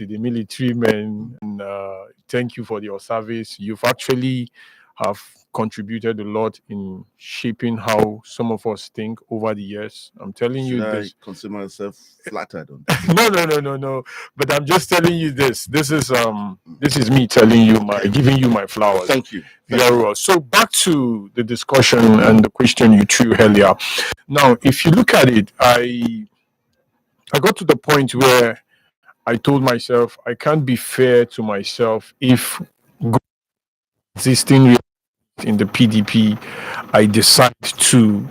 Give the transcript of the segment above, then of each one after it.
to the military men, and thank you for your service. You've actually have contributed a lot in shaping how some of us think over the years. I'm telling Should you I this. consider myself flattered on that? No. But I'm just telling you this. This is me telling you giving you my flowers. Thank you. Very well. So back to the discussion and the question you threw earlier. Now, if you look at it, I got to the point where I told myself I can't be fair to myself if existing in the PDP, I decide to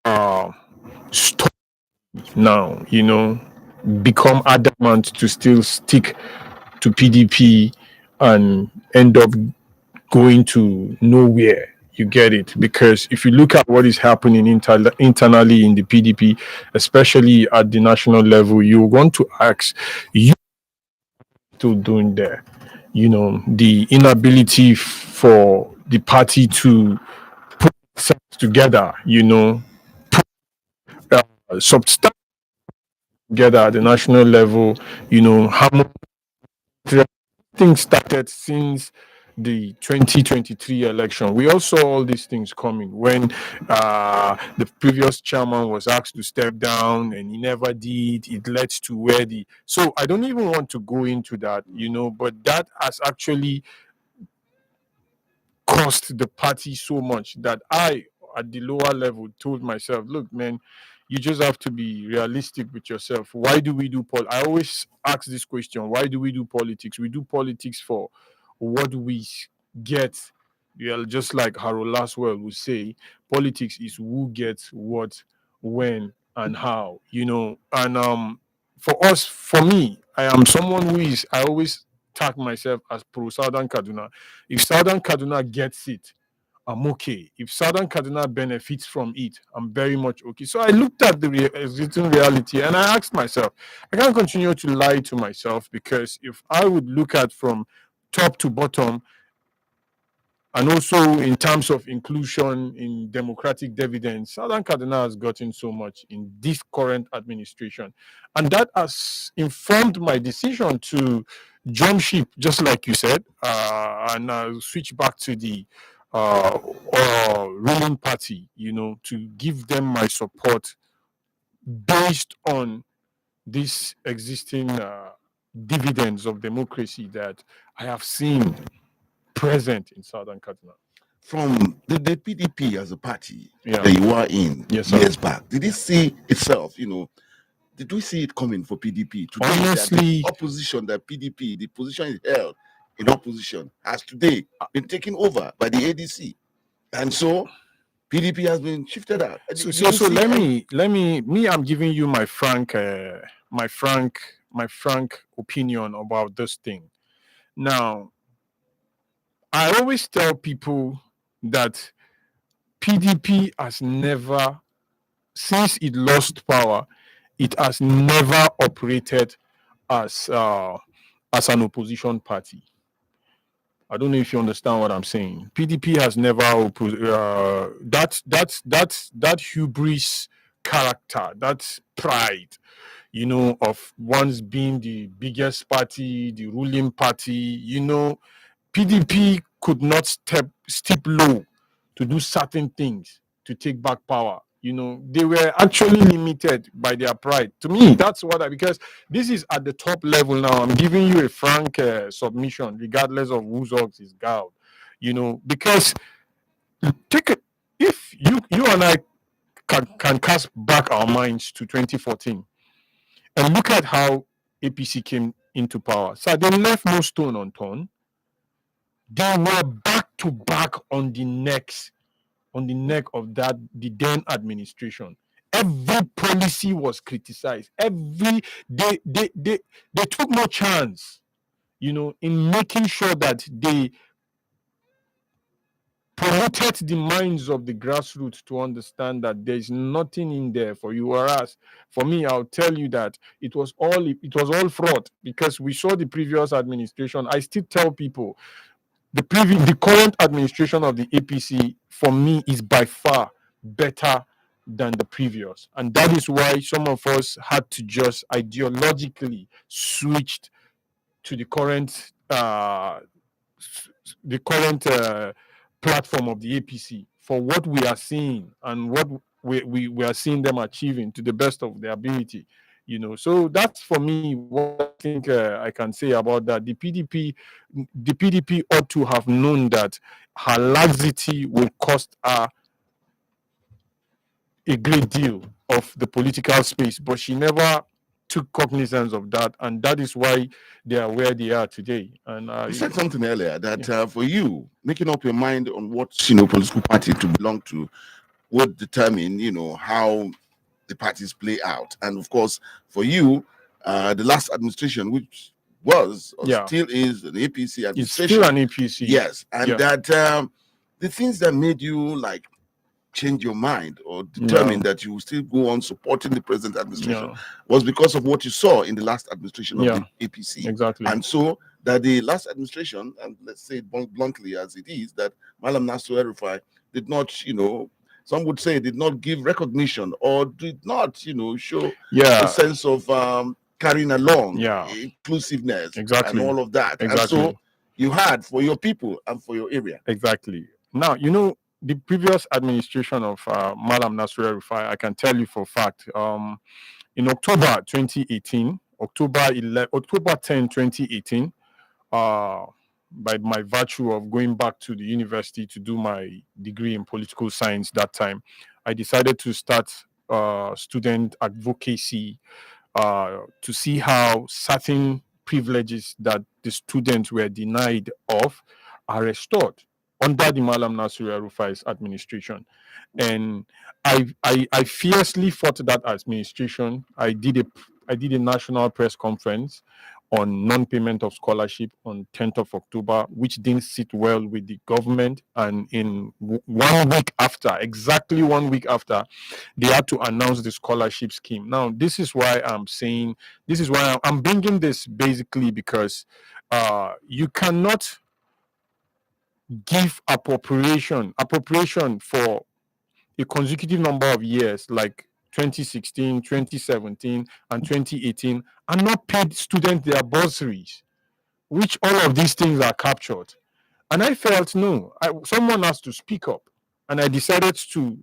uh, stop now. Become adamant to still stick to PDP and end up going to nowhere. You get it? Because if you look at what is happening internally in the PDP, especially at the national level, you want to ask, you still doing there? The inability for the party to put itself together, substance together at the national level, how much things started since the 2023 election. We all saw all these things coming when the previous chairman was asked to step down and he never did. It led to where so I don't even want to go into that, but that has actually cost the party so much that I, at the lower level, told myself, look, man, you just have to be realistic with yourself. Why do we do I always ask this question: why do we do politics? We do politics for what we get. Just like Harold Laswell would say, politics is who gets what, when, and how. And for me, I am someone I always tag myself as pro Southern Kaduna. If Southern Kaduna gets it, I'm okay. If Southern Kaduna benefits from it, I'm very much okay. So I looked at the existing reality and I asked myself, I can't continue to lie to myself, because if I would look at from top to bottom, and also in terms of inclusion in democratic dividends, Southern Kaduna has gotten so much in this current administration. And that has informed my decision to jump ship, just like you said, and switch back to the ruling party, to give them my support based on this existing dividends of democracy that I have seen present in Southern Kaduna. From the PDP as a party Yeah. that you were in Yes, sir. years back, did it see itself, did we see it coming for PDP? Today, Honestly, the opposition, that PDP, the position is held in opposition, has today been taken over by the ADC. And so PDP has been shifted out. So let me, I'm giving you my frank opinion about this thing. Now, I always tell people that PDP has never, since it lost power, it has never operated as an opposition party. I don't know if you understand what I'm saying. PDP has never that hubris character, that pride, of once being the biggest party, the ruling party. PDP could not step low to do certain things to take back power. They were actually limited by their pride. To me, that's because this is at the top level now. I'm giving you a frank submission, regardless of whose ox is gouged. Because take it, if you and I can cast back our minds to 2014 and look at how APC came into power. So they left no stone unturned. They were back to back on the neck of the then administration. Every policy was criticized. They took no chance, in making sure that they promoted the minds of the grassroots to understand that there's nothing in there for you. Whereas for me, I'll tell you that it was all fraud, because we saw the previous administration. I still tell people the current administration of the APC, for me, is by far better than the previous. And that is why some of us had to just ideologically switch to the current platform of the APC for what we are seeing and what we are seeing them achieving to the best of their ability. So that's for me what I think I can say about that. The PDP ought to have known that her laxity will cost her a great deal of the political space, but she never took cognizance of that, and that is why they are where they are today. And You said something earlier that for you, making up your mind on what political party to belong to would determine how the parties play out. And of course, for you, the last administration, which was or still is an APC administration, it's still an APC. Yes, and that the things that made you like change your mind or determine that you will still go on supporting the present administration was because of what you saw in the last administration of the APC. Exactly. And so that the last administration, and let's say it bluntly as it is, that Malam Nasir El-Rufai did not, some would say did not give recognition or did not, show a sense of carrying along inclusiveness and all of that. And so you had for your people and for your area. Exactly. Now, the previous administration of Malam Nasir El-Rufai, I can tell you for a fact, in October 2018, October 10, 2018, by my virtue of going back to the university to do my degree in political science that time, I decided to start student advocacy to see how certain privileges that the students were denied of are restored under the Malam Nasir El-Rufai's administration. And I fiercely fought that administration. I did a national press conference on non-payment of scholarship on 10th of October, which didn't sit well with the government. And in 1 week after, exactly 1 week after, they had to announce the scholarship scheme. Now, this is why I'm bringing this basically because you cannot give appropriation for a consecutive number of years like 2016, 2017, and 2018 and not paid students their bursaries, which all of these things are captured. And I felt, no, someone has to speak up. And I decided to,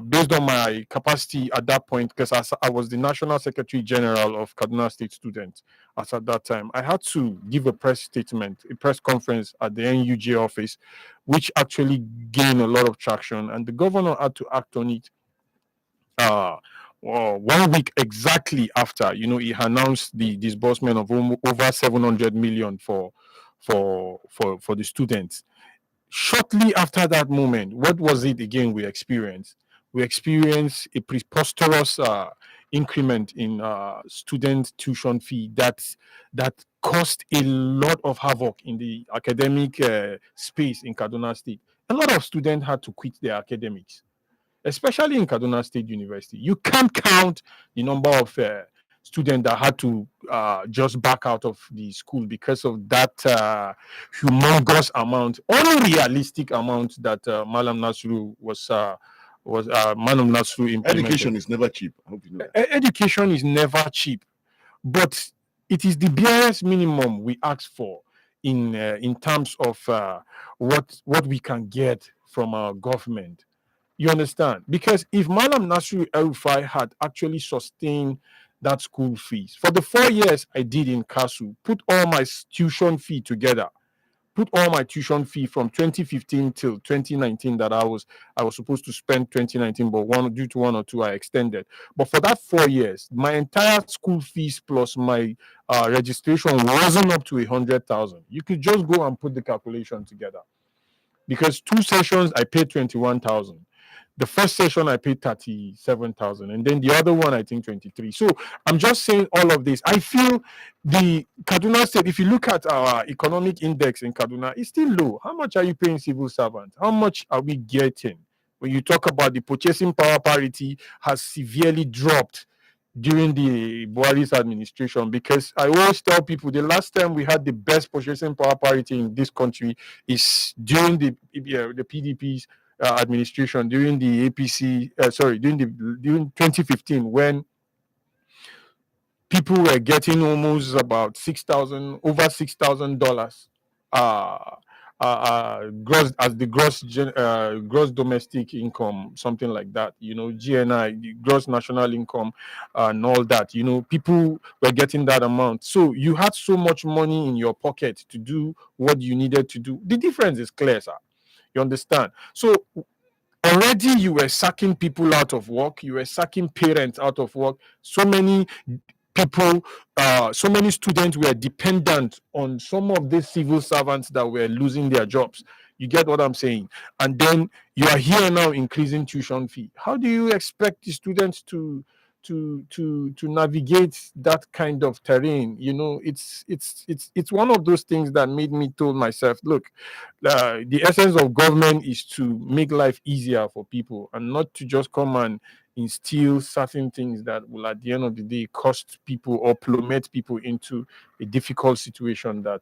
based on my capacity at that point, because I was the National Secretary General of Kaduna State Students at that time, I had to give a press conference at the NUJ office, which actually gained a lot of traction, and the governor had to act on it 1 week exactly after, he announced the disbursement of over 700 million for the students. Shortly after that moment, what was it again we experienced? We experienced a preposterous increment in student tuition fee that caused a lot of havoc in the academic space in Kaduna State. A lot of students had to quit their academics, especially in Kaduna State University. You can't count the number of students that had to just back out of the school because of that humongous amount, unrealistic amount that Malam Nasru Malam Nasru implemented. Education is never cheap. I hope you know that. Education is never cheap, but it is the barest minimum we ask for in terms of what we can get from our government. You understand? Because if Malam Nasir El-Rufai had actually sustained that school fees for the 4 years I did in KASU, put all my tuition fee together, put all my tuition fee from 2015 till 2019 that I was supposed to spend 2019, but due to 1 or 2 I extended. But for that 4 years, my entire school fees plus my registration wasn't up to 100,000. You could just go and put the calculation together. Because 2 sessions I paid 21,000. The first session I paid 37,000, and then the other one I think 23. So I'm just saying all of this. I feel the Kaduna State, if you look at our economic index in Kaduna, it's still low. How much are you paying civil servants? How much are we getting? When you talk about the purchasing power parity has severely dropped during the Buhari's administration, because I always tell people the last time we had the best purchasing power parity in this country is during the PDP's administration, during the APC, during 2015, when people were getting almost about over $6,000 uh, gross as the gross domestic income, something like that. GNI, the gross national income, and all that. People were getting that amount, so you had so much money in your pocket to do what you needed to do. The difference is clear, sir. You understand? So already you were sacking people out of work, you were sacking parents out of work. So many people, so many students were dependent on some of these civil servants that were losing their jobs. You get what I'm saying? And then you are here now increasing tuition fee. How do you expect the students to navigate that kind of terrain? It's one of those things that made me told myself, look, the essence of government is to make life easier for people and not to just come and instill certain things that will at the end of the day cost people or plummet people into a difficult situation that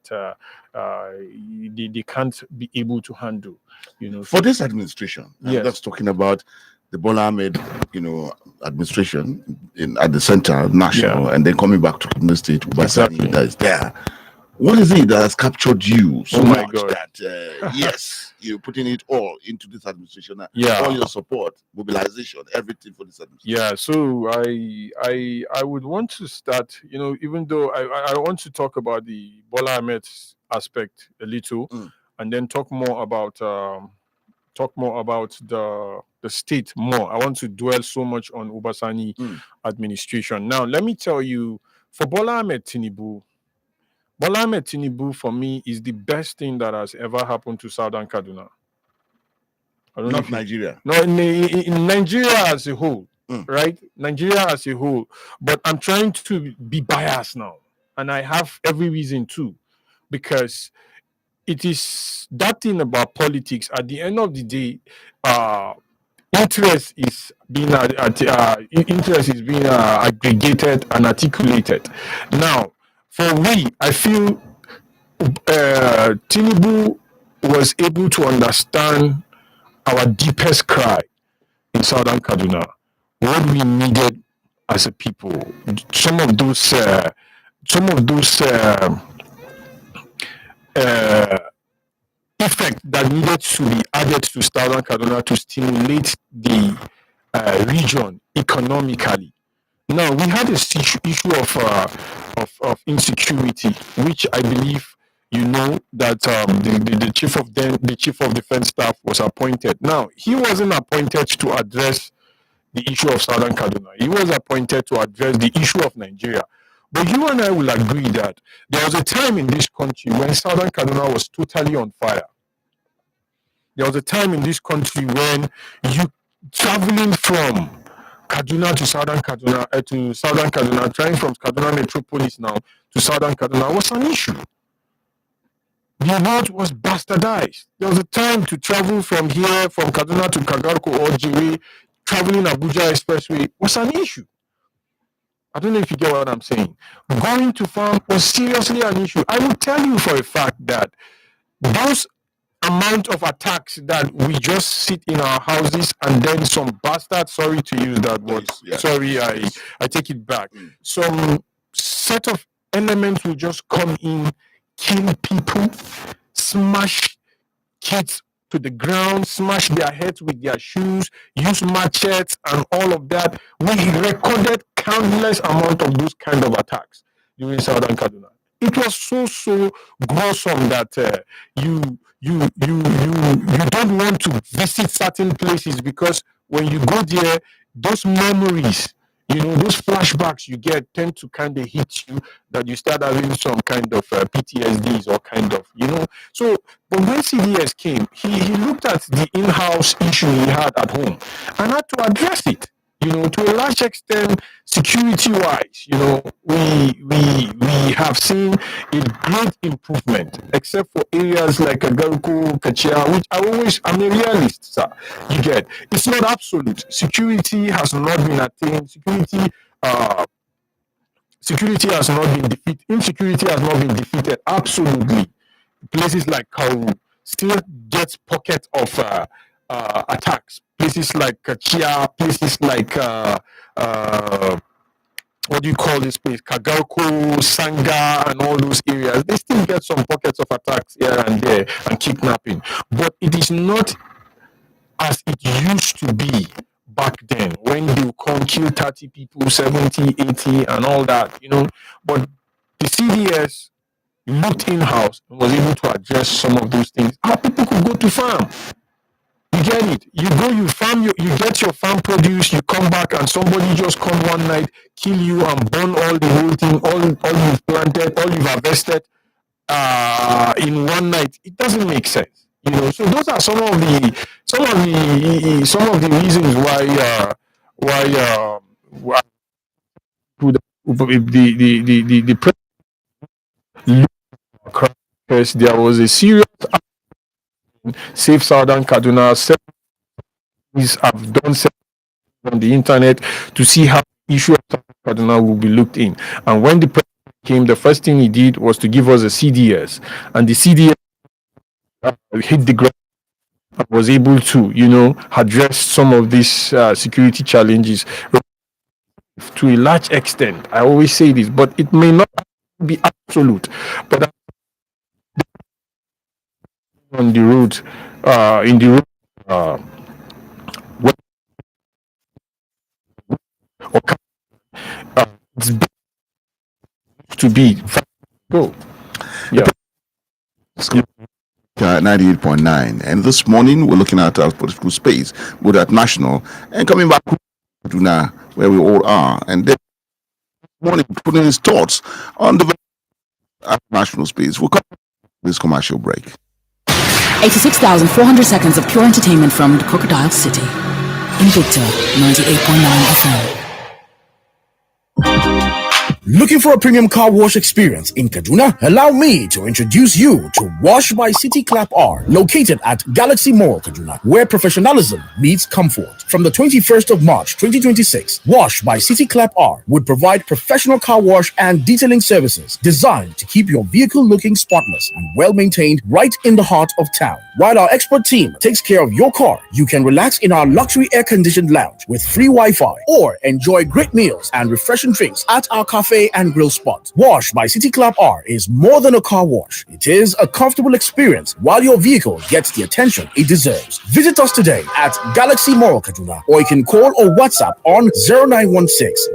they can't be able to handle. For this administration, Yes. that's talking about the Bola Ahmed, administration at the center, national, and then coming back to the state, Exactly. that is there. What is it that has captured you so my much God. that yes, you're putting it all into this administration, Yeah. all your support, mobilization, everything for this administration? Yeah, so I would want to start, even though I want to talk about the Bola Ahmed aspect a little, and then talk more about the state more. I want to dwell so much on Ubasani administration. Now, let me tell you, for Bola Ahmed Tinubu for me is the best thing that has ever happened to Southern Kaduna. I don't know Not if you- Nigeria. No, in Nigeria as a whole, right? Nigeria as a whole. But I'm trying to be biased now, and I have every reason to, because it is that thing about politics. At the end of the day, interest is being aggregated and articulated. Now, for we, I feel Tinubu was able to understand our deepest cry in Southern Kaduna, what we needed as a people. Some of those effects that needed to be added to Southern Kaduna to stimulate the region economically. Now, we had this issue of insecurity, which I believe that the chief of defense staff was appointed. Now, he wasn't appointed to address the issue of Southern Kaduna. He was appointed to address the issue of Nigeria. But you and I will agree that there was a time in this country when Southern Kaduna was totally on fire. There was a time in this country when you traveling from Kaduna to Southern Kaduna, trying from Kaduna Metropolis now to Southern Kaduna was an issue. The road was bastardized. There was a time to travel from here, from Kaduna to Kagarko or Jiri, traveling Abuja Expressway was an issue. I don't know if you get what I'm saying. Going to farm was seriously an issue. I will tell you for a fact that those amount of attacks that we just sit in our houses and then some bastard, sorry to use that word, sorry, I take it back. Some set of elements will just come in, kill people, smash kids to the ground, smash their heads with their shoes, use machetes and all of that. We recorded countless amount of those kind of attacks during Southern Kaduna. It was so gruesome that you don't want to visit certain places, because when you go there, those memories, those flashbacks you get tend to kind of hit you, that you start having some kind of PTSDs or kind of, So, but when CDS came, he looked at the in-house issue he had at home and had to address it. To a large extent, security-wise, we have seen a great improvement, except for areas like Agaruku, Kachia, which I'm a realist, sir. You get, it's not absolute. Security has not been attained. Security has not been defeated. Insecurity has not been defeated. Absolutely. Places like Kauru still get pockets of attacks. Places like Kachia, places like what do you call this place? Kagarko, Sanga, and all those areas. They still get some pockets of attacks here and there and kidnapping. But it is not as it used to be back then when they would come kill 30 people, 70, 80, and all that, But the CDS looked in-house and was able to address some of those things. How people could go to farm. You get it. You go, you farm, you get your farm produce, you come back and somebody just come one night, kill you and burn all the whole thing, all you've planted, all you've harvested in one night. It doesn't make sense. So those are some of the reasons why the president, there was a serious Safe Southern Kaduna. Have done on the internet to see how the issue of Kaduna will be looked in. And when the president came, the first thing he did was to give us a CDS, and the CDS hit the ground and was able to, address some of these security challenges to a large extent. I always say this, but it may not be absolute. But on the road, in the road, it's to be. Go. Yeah. 98.9. And this morning, we're looking at our political space, both at national and coming back to Kaduna, where we all are. And then morning, putting his thoughts on the national space. We'll come to this commercial break. 86,400 seconds of pure entertainment from the Crocodile City. Invicta 98.9 FM. Looking for a premium car wash experience in Kaduna? Allow me to introduce you to Wash by City Clap R, located at Galaxy Mall, Kaduna, where professionalism meets comfort. From the 21st of March 2026, Wash by City Clap R would provide professional car wash and detailing services designed to keep your vehicle looking spotless and well-maintained right in the heart of town. While our expert team takes care of your car, you can relax in our luxury air-conditioned lounge with free Wi-Fi or enjoy great meals and refreshing drinks at our cafe and grill spot. Wash by City Club R is more than a car wash. It is a comfortable experience while your vehicle gets the attention it deserves. Visit us today at Galaxy Mall, Kaduna, or you can call or WhatsApp on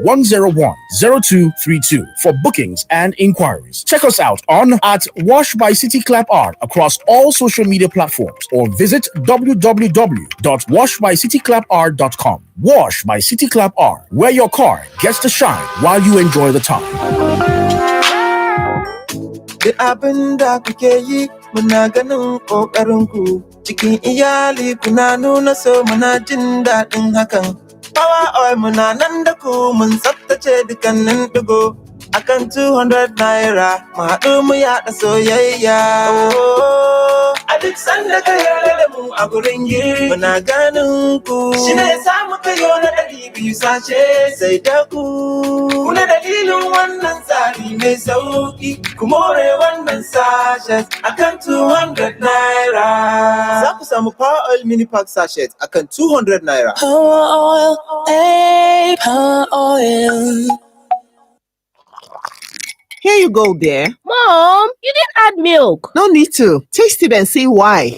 0916-101-0232 for bookings and inquiries. Check us out on at Wash by City Club R across all social media platforms or visit www.washbycityclubr.com. Wash by City Club R, where your car gets to shine while you enjoy the time. Duk abin da kuke yi muna ganin ƙoƙarinku, cikin iyali kuna nuna so muna jin daɗin hakan. Power oil muna nan da ku mun tsaftace dukkanin ɗigo akan 200 naira mu haɗu mu yaɗa soyayya. A duk sanda ka yarda da mu a gurin girki muna ganin ku, shi ne ya samu kayo na 200 sashe sai da ku. Kuna dalilin wannan tsari mai sauki, ku more wannan sachet akan 200 naira. Za ku samu Power Oil Mini Pack Sachet akan 200 naira. Power Oil, hey, Power Oil. Here you go, dear. Mom, you didn't add milk. No need to. Taste it and see why.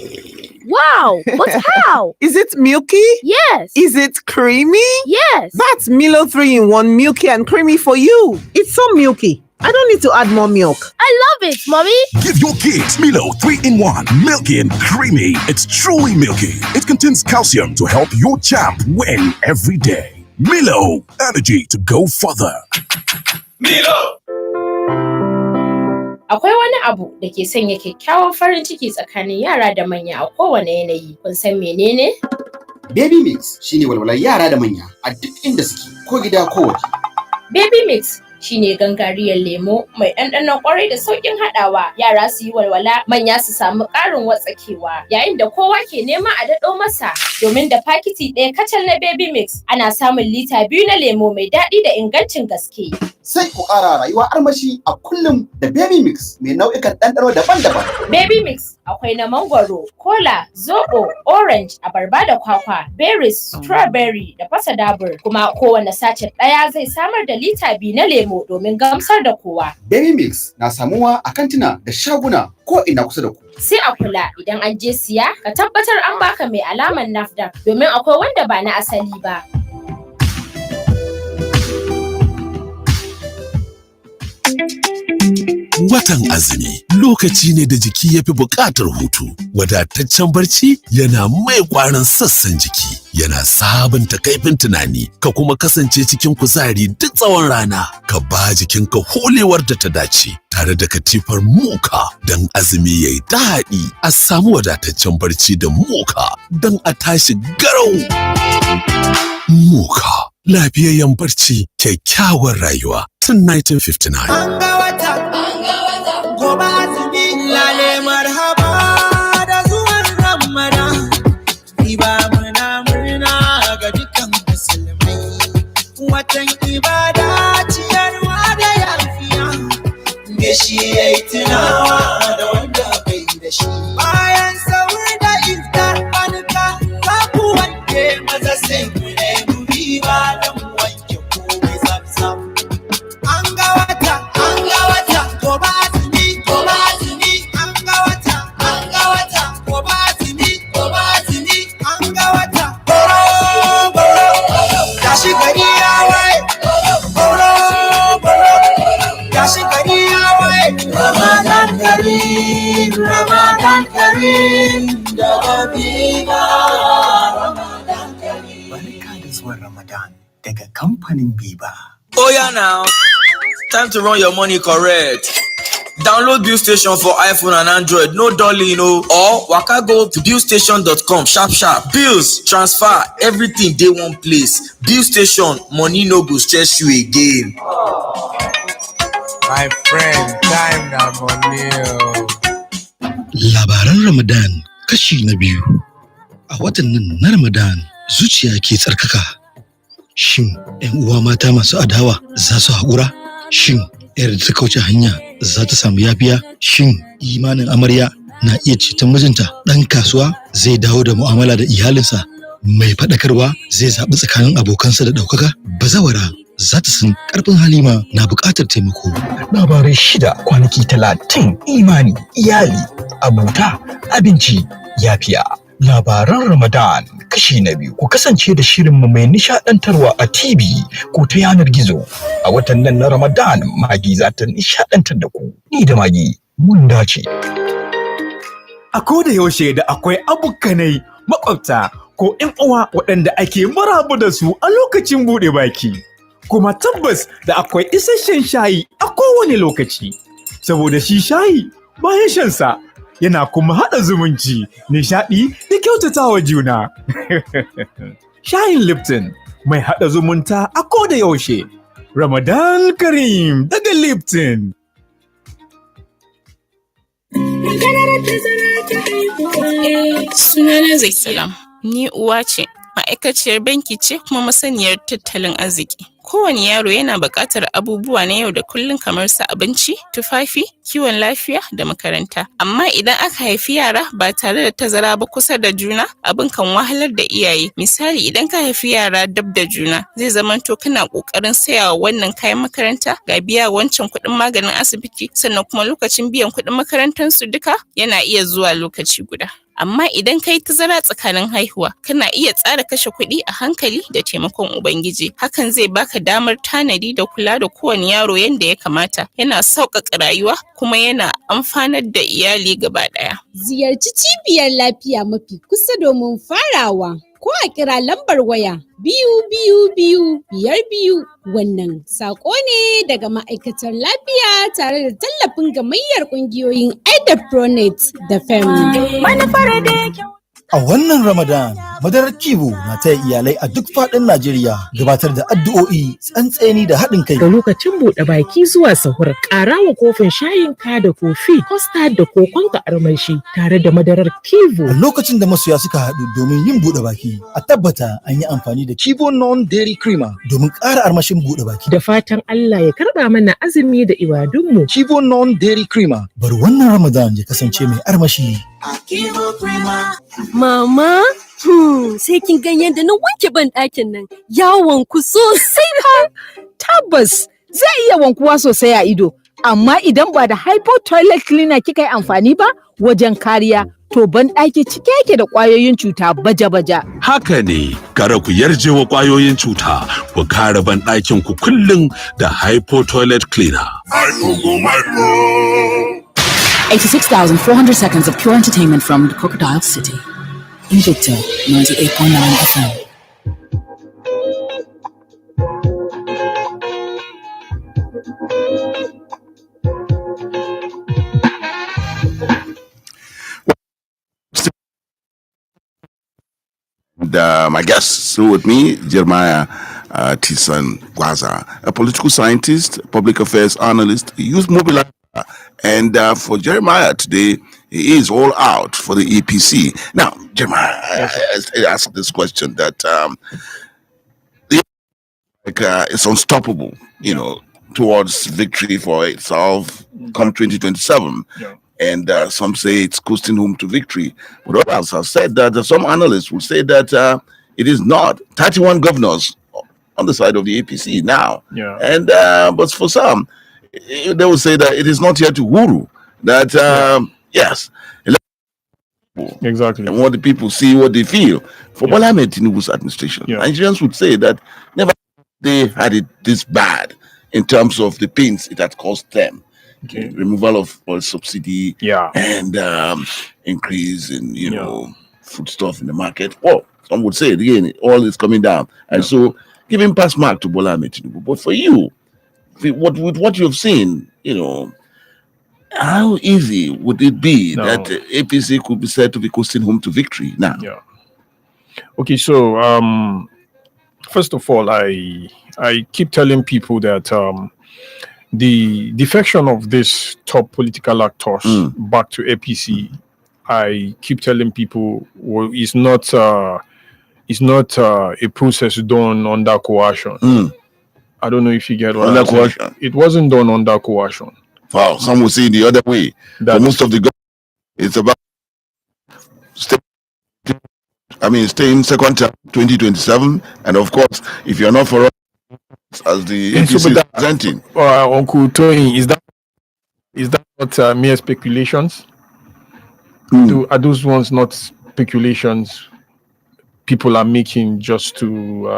Wow, but how? Is it milky? Yes. Is it creamy? Yes. That's Milo 3-in-1 milky and creamy for you. It's so milky. I don't need to add more milk. I love it, Mommy. Give your kids Milo 3-in-1, milky and creamy. It's truly milky. It contains calcium to help your champ win every day. Milo, energy to go further. Milo! Akwai wani abu da ke sanya kyakkyawan farin ciki tsakanin yara da manya a kowane yanayi. Kun san menene? Baby Mix shine walwalar yara da manya a duk inda suke, ko gida ko waje. Baby Mix shine gangariyar lemo mai ɗanɗanon ƙwarai da sauƙin haɗawa. Yara su yi walwala, manya su samu ƙarin watsakewa. Yayin da kowa ke nema a daɗo masa, domin da fakiti ɗaya kacal na Baby Mix ana samun lita 2 na lemo mai daɗi da ingancin gaske. sai ku ƙara rayuwa armashi a kullum da Baby Mix mai nau'ikan ɗanɗano daban-daban. Baby Mix akwai na mangwaro, kola, zoɓo, orange, abarba da kwakwa, berries, strawberry da fasa dabur. Kuma kowane sachet ɗaya zai samar da lita 2 na lemo domin gamsar da kowa. Baby Mix na samuwa a kantina da shaguna ko ina kusa da ku. Sai a kula idan an je siya ka tabbatar an baka mai alaman NAFDAC domin akwai wanda ba na asali ba. Watan azumi lokaci ne da jiki ya fi buƙatar hutu. Wadataccen barci yana mai ƙwarin sassan jiki, yana sabunta kaifin tunani, ka kuma kasance cikin kuzari duk tsawon rana. Ka ba jikinka holewar da ta dace, tare da katifar Muka don azumi ya yi daɗi. A samu wadataccen barci da Muka don a tashi garau. Muka, lafiyayyen barci, kyakkyawar rayuwa tun 1959. Gobe azumi lale marhaba da zuwan Ramadan. Riba murna ga dukkan musulmai. Watan ibada ciyarwa da yafiya. Me shi yayi tunawa da wanda bai da shi. Bayan sahur da iftar kwanuka za ku wanke maza sai ku nemi riba don wanke komai tsaf-tsaf. An ga wata, gobe Ramadan Kareem daga Biba. Ramadan Kareem. Barka da zuwan Ramadan daga kamfanin Biba. Oh yeah now, time to run your money correct. Download Bill Station for iPhone and Android, no dolly, or waka go to billstation.com sharp. Bills, transfer, everything dey one place. Bill Station, money no go stress you again. My friend, time na money. Labaran Ramadan kashi na biyu. A watan nan na Ramadan, zuciya ke tsarkaka. Shin 'yan uwa mata masu adawa za su haƙura? Shin 'yar da ta kauce hanya za ta samu yafiya? Shin imanin amarya na iya ceton mijinta? Ɗan kasuwa zai dawo da mu'amala da iyalinsa? Mai faɗakarwa zai zaɓi tsakanin abokansa da ɗaukaka? Bazawara za ta san ƙarfin halima na buƙatar taimako. Labarai 6 kwanaki 30 imani, iyali, abuta, abinci, yafiya. Labaran Ramadan kashi na biyu. Ku kasance da shirinmu mai nishaɗantarwa a TV ko ta yanar gizo. A watan nan na Ramadan, Magi za ta nishaɗantar da ku. Ni da Magi mun dace. A koda yaushe da akwai abokanai, makwabta ko 'yan uwa waɗanda ake maraba da su a lokacin buɗe baki. Kuma tabbas da akwai isasshen shayi a kowane lokaci. Saboda shi shayi bayan shansa yana kuma haɗa zumunci, nishaɗi da kyautatawa juna. Shayin Lipton mai haɗa zumunta a koda yaushe. Ramadan Kareem daga Lipton. Sunana Zakiya, ni uwa ce, ma'aikaciyar banki ce kuma masaniyar tattalin arziki. Kowane yaro yana buƙatar abubuwa na yau da kullum kamar su abinci, tufafi, kiwon lafiya da makaranta. Amma idan aka haifi yara ba tare da tazara ba kusa da juna, abin kan wahalar da iyaye. Misali, idan ka haifi yara dab da juna, zai zamanto kana ƙoƙarin sayawa wannan kayan makaranta, ga biya wancan kuɗin maganin asibiti, sannan kuma lokacin biyan kuɗin makarantarsu duka yana iya zuwa lokaci guda. Amma idan kai tazara tsakanin haihuwa, kana iya tsara kashe kuɗi a hankali da taimakon Ubangiji. Hakan zai baka damar tanadi da kula da kowane yaro yadda ya kamata. Yana sauƙaƙa rayuwa kuma yana amfanar da iyali gaba ɗaya. Ziyarci cibiyar lafiya mafi kusa domin farawa. Ko a kira lambar waya 222 wannan saƙo ne daga ma'aikatar lafiya tare da tallafin gamayyar ƙungiyoyin AIDA Pronet da FEM. A wannan Ramadan, madarar Kibo na taya iyalai a duk faɗin Najeriya gabatar da addu'o'i, tsantseni da haɗin kai. Ga lokacin buɗe baki zuwa sahur, ƙara wa kofin shayin ka da kofi, custard da kokon ka armashi tare da madarar Kibo. A lokacin da masoya suka haɗu domin yin buɗe baki, a tabbata an yi amfani da Kibo non-dairy creamer domin ƙara armashin buɗe baki. Da fatan Allah ya karɓa mana azumi da ibadunmu. Kibo non-dairy creamer, bari wannan Ramadan ya kasance mai armashi. Mama, sai kin gan yadda na wanke ban ɗakin nan ya wanku sosai fa. Tabbas zai iya wankuwa sosai a ido, amma idan ba da hypo toilet cleaner kika yi amfani ba wajen kariya, to ban ɗaki cike yake da ƙwayoyin cuta baja-baja. Haka ne, kada ku yarje wa ƙwayoyin cuta, ku kare ban ɗakin ku kullum da hypo toilet cleaner. 86,400 seconds of pure entertainment from Crocodile City. Invicta 98.9 FM. And my guest still with me, Jeremiah TISAN GWAZAH, a political scientist, public affairs analyst, youth mobilizer. And for Jeremiah today, he is all out for the EPC. Now, Jeremiah, I asked this question that it's unstoppable, towards victory for itself come 2027. Yeah. And some say it's coasting home to victory. But others have said that some analysts will say that it is not. 31 governors on the side of the APC now. Yeah. And but for some, they will say that it is not yet to Uhuru. That yes, exactly. And what the people see, what they feel. For Bola Ahmed Tinubu's administration, Nigerians would say that never they had it this bad in terms of the pains it had caused them. Okay. Removal of oil subsidy, Yeah. and increase in foodstuff in the market. Well, some would say again, oil is coming down, and so giving pass mark to Bola Ahmed Tinubu. But for you, with what you've seen, how easy would it be that APC could be said to be coasting home to victory now? Yeah. Okay, so first of all, I keep telling people that the defection of this top political actors back to APC, I keep telling people, is not a process done under coercion. I don't know if you get what Under I'm saying. coercion? It wasn't done under coercion. Wow, some will say the other way. For most of the government, it's about staying second term 2027, and of course, if you're not for us, as the APC is presenting. Uncle Toyin, is that not mere speculations? Are those ones not speculations people are making just to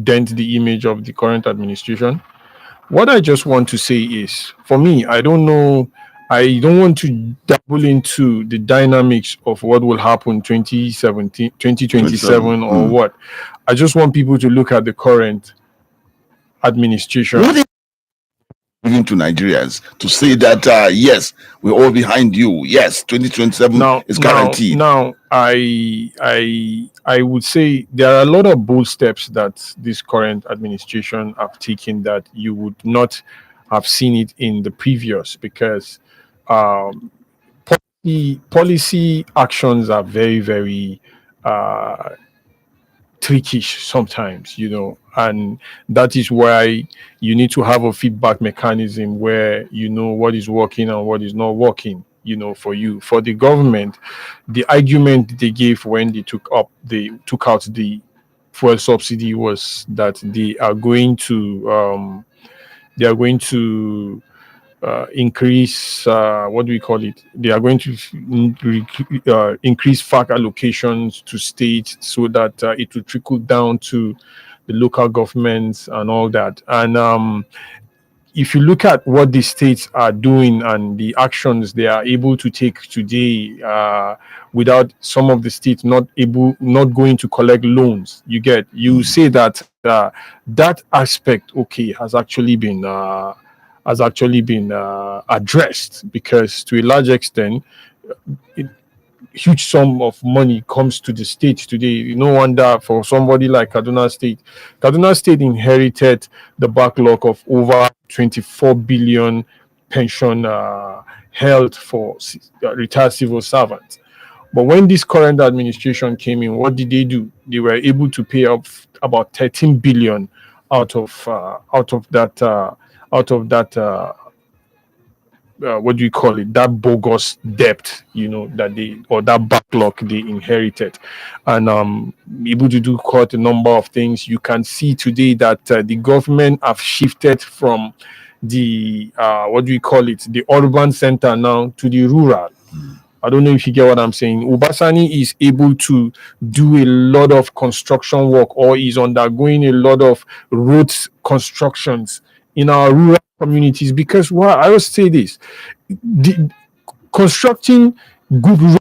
dent the image of the current administration? What I just want to say is, for me, I don't want to dabble into the dynamics of what will happen 2027 or what. I just want people to look at the current administration. What is giving to Nigerians to say that yes, we're all behind you. Yes, 2027 is guaranteed. Now, I would say there are a lot of bold steps that this current administration have taken that you would not have seen it in the previous, because policy actions are very, very trickish sometimes, and that is why you need to have a feedback mechanism where you know what is working and what is not working, for you. For the government, the argument they gave when they took out the fuel subsidy was that they are going to increase what do we call it? They are going to increase FAC allocations to states so that it will trickle down to the local governments and all that. And if you look at what the states are doing and the actions they are able to take today, without some of the states not going to collect loans, you say that that aspect has actually been addressed, because to a large extent huge sum of money comes to the state today. No wonder for somebody like Kaduna State inherited the backlog of over 24 billion pension held for retired civil servants. But when this current administration came in, what did they do? They were able to pay up about 13 billion out of what do you call it, that bogus debt, that they, or that backlog they inherited, and able to do quite a number of things. You can see today that the government have shifted from the what do you call it, the urban center now to the rural. I don't know if you get what I'm saying. Ubasani is able to do a lot of construction work, or is undergoing a lot of roads constructions in our rural communities, because I always say this: constructing good roads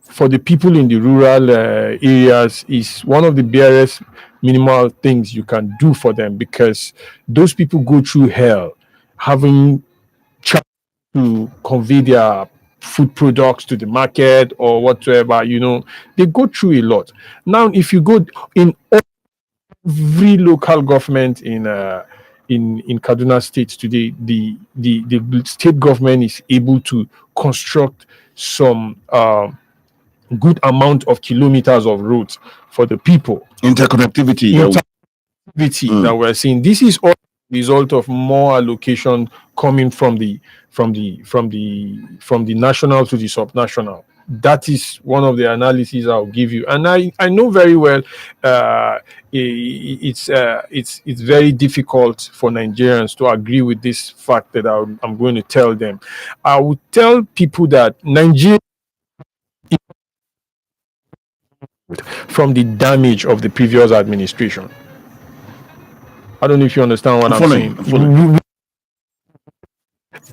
for the people in the rural areas is one of the barest minimal things you can do for them, because those people go through hell having to convey their food products to the market or whatsoever. They go through a lot. Now, if you go in every local government in Kaduna State today, the state government is able to construct some good amount of kilometers of roads for the people. Interconnectivity that we're seeing. This is all result of more allocation coming from the national to the subnational. That is one of the analyses I'll give you, and I know very well it's very difficult for Nigerians to agree with this fact that I'm going to tell them. I would tell people that Nigeria, from the damage of the previous administration. I don't know if you understand what I'm saying.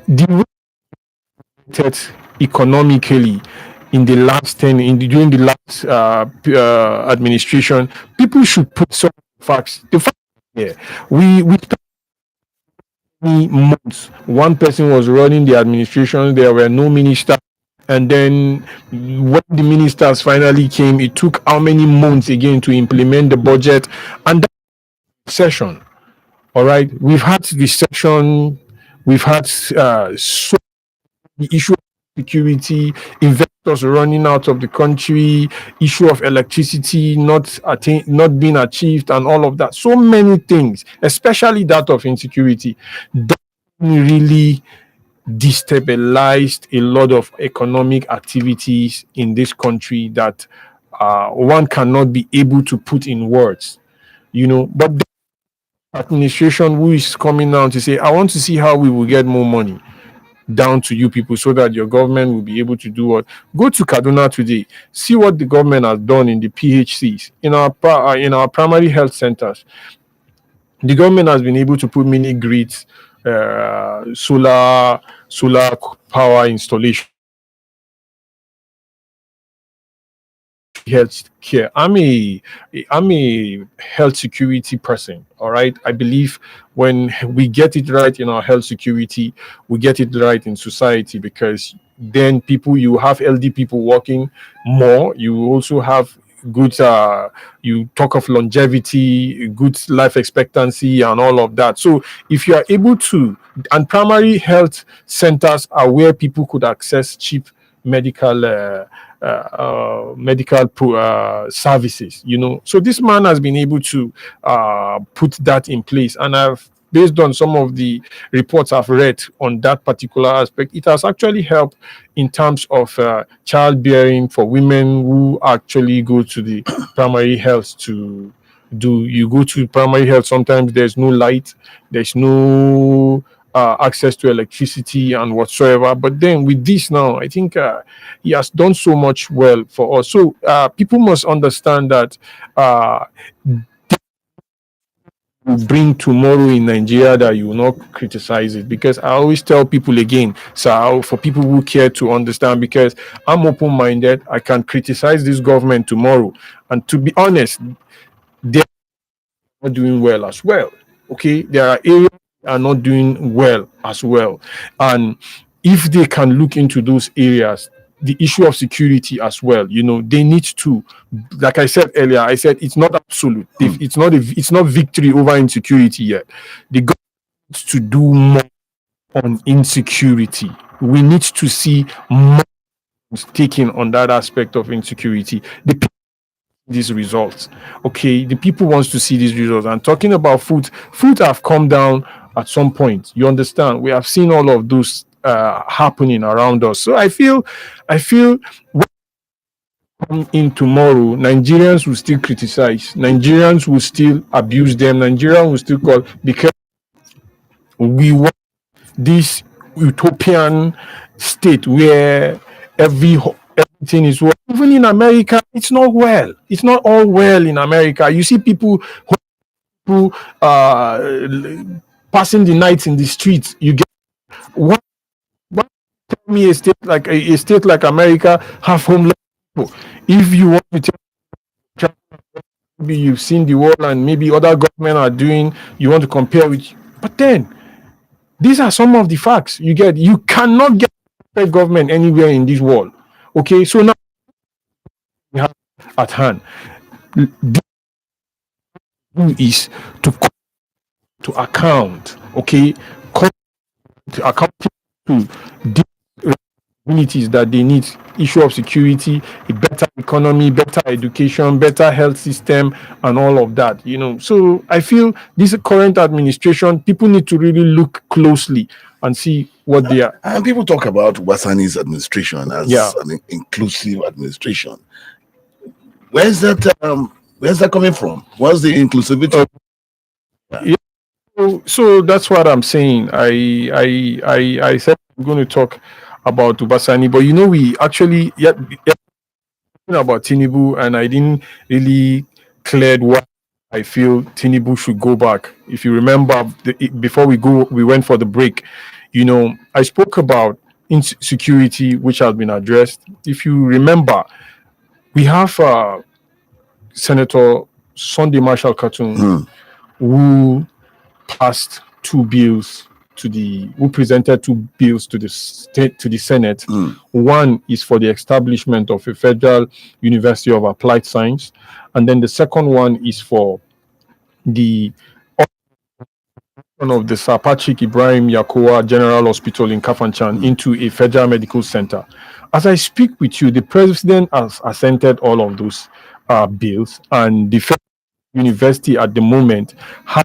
The economically in the last during the last administration, people should put some facts. The fact here, we months. One person was running the administration. There were no ministers. And then when the ministers finally came, it took how many months again to implement the budget? And that session. All right. We've had recession. We've had so the issue of security, investors running out of the country, issue of electricity not being achieved, and all of that. So many things, especially that of insecurity, that really destabilized a lot of economic activities in this country that one cannot be able to put in words, But the administration who is coming now to say, I want to see how we will get more money down to you people, so that your government will be able to do what. Go to Kaduna today, see what the government has done in the PHCs, in our primary health centers. The government has been able to put mini grids, solar power installation, health care. I'm a health security person. All right. I believe when we get it right in our health security, we get it right in society, because then you have LD people working more. You also have good you talk of longevity, good life expectancy, and all of that. So if you are able to, and primary health centers are where people could access cheap medical services, So this man has been able to put that in place, and based on some of the reports I've read on that particular aspect, it has actually helped in terms of childbearing for women who actually go to the primary health to do. You go to primary health, sometimes there's no light, there's no access to electricity and whatsoever. But then with this now, I think he has done so much well for us. So people must understand that bring tomorrow in Nigeria that you will not criticize it, because I always tell people again, so for people who care to understand, because I'm open-minded, I can criticize this government tomorrow, and to be honest, they're not doing well as well. Okay, there are areas that are not doing well as well, and if they can look into those areas, the issue of security as well. You know, they need to, like I said earlier, I said it's not absolute. It's not victory over insecurity yet. The government needs to do more on insecurity. We need to see more taken on that aspect of insecurity. These results. Okay, the people wants to see these results. And talking about food have come down at some point. You understand? We have seen all of those happening around us. So I feel when come in tomorrow, Nigerians will still criticize. Nigerians will still abuse them. Nigerians will still call, because we want this utopian state where everything is well. Even in America, it's not well. It's not all well in America. You see people passing the night in the streets. You get what tell me a state like America have homeless people. If you want to tell, maybe you've seen the world and maybe other government are doing, you want to compare with, but then these are some of the facts. You cannot get a government anywhere in this world. Okay, so now we have at hand is to account, okay, to account to the responsibilities that they need. Issue of security, a better economy, better education, better health system, and all of that. You know, so I feel this current administration, people need to really look closely and see what they are. And people talk about Wasani's administration as an inclusive administration. Where's that coming from? What's the inclusivity? So that's what I'm saying. I said I'm going to talk about Ubasani, but you know, we actually talking about Tinubu, and I didn't really cleared why I feel Tinubu should go back. If you remember, before we went for the break. You know, I spoke about insecurity, which has been addressed. If you remember, we have Senator Sunday Marshall Cartoon, who passed who presented two bills to the Senate. One is for the establishment of a Federal University of Applied Science, and then the second one is for the of the Sir Patrick Ibrahim Yakowa General Hospital in Kafanchan into a federal medical center. As I speak with you, the president has assented all of those bills, and the federal university at the moment has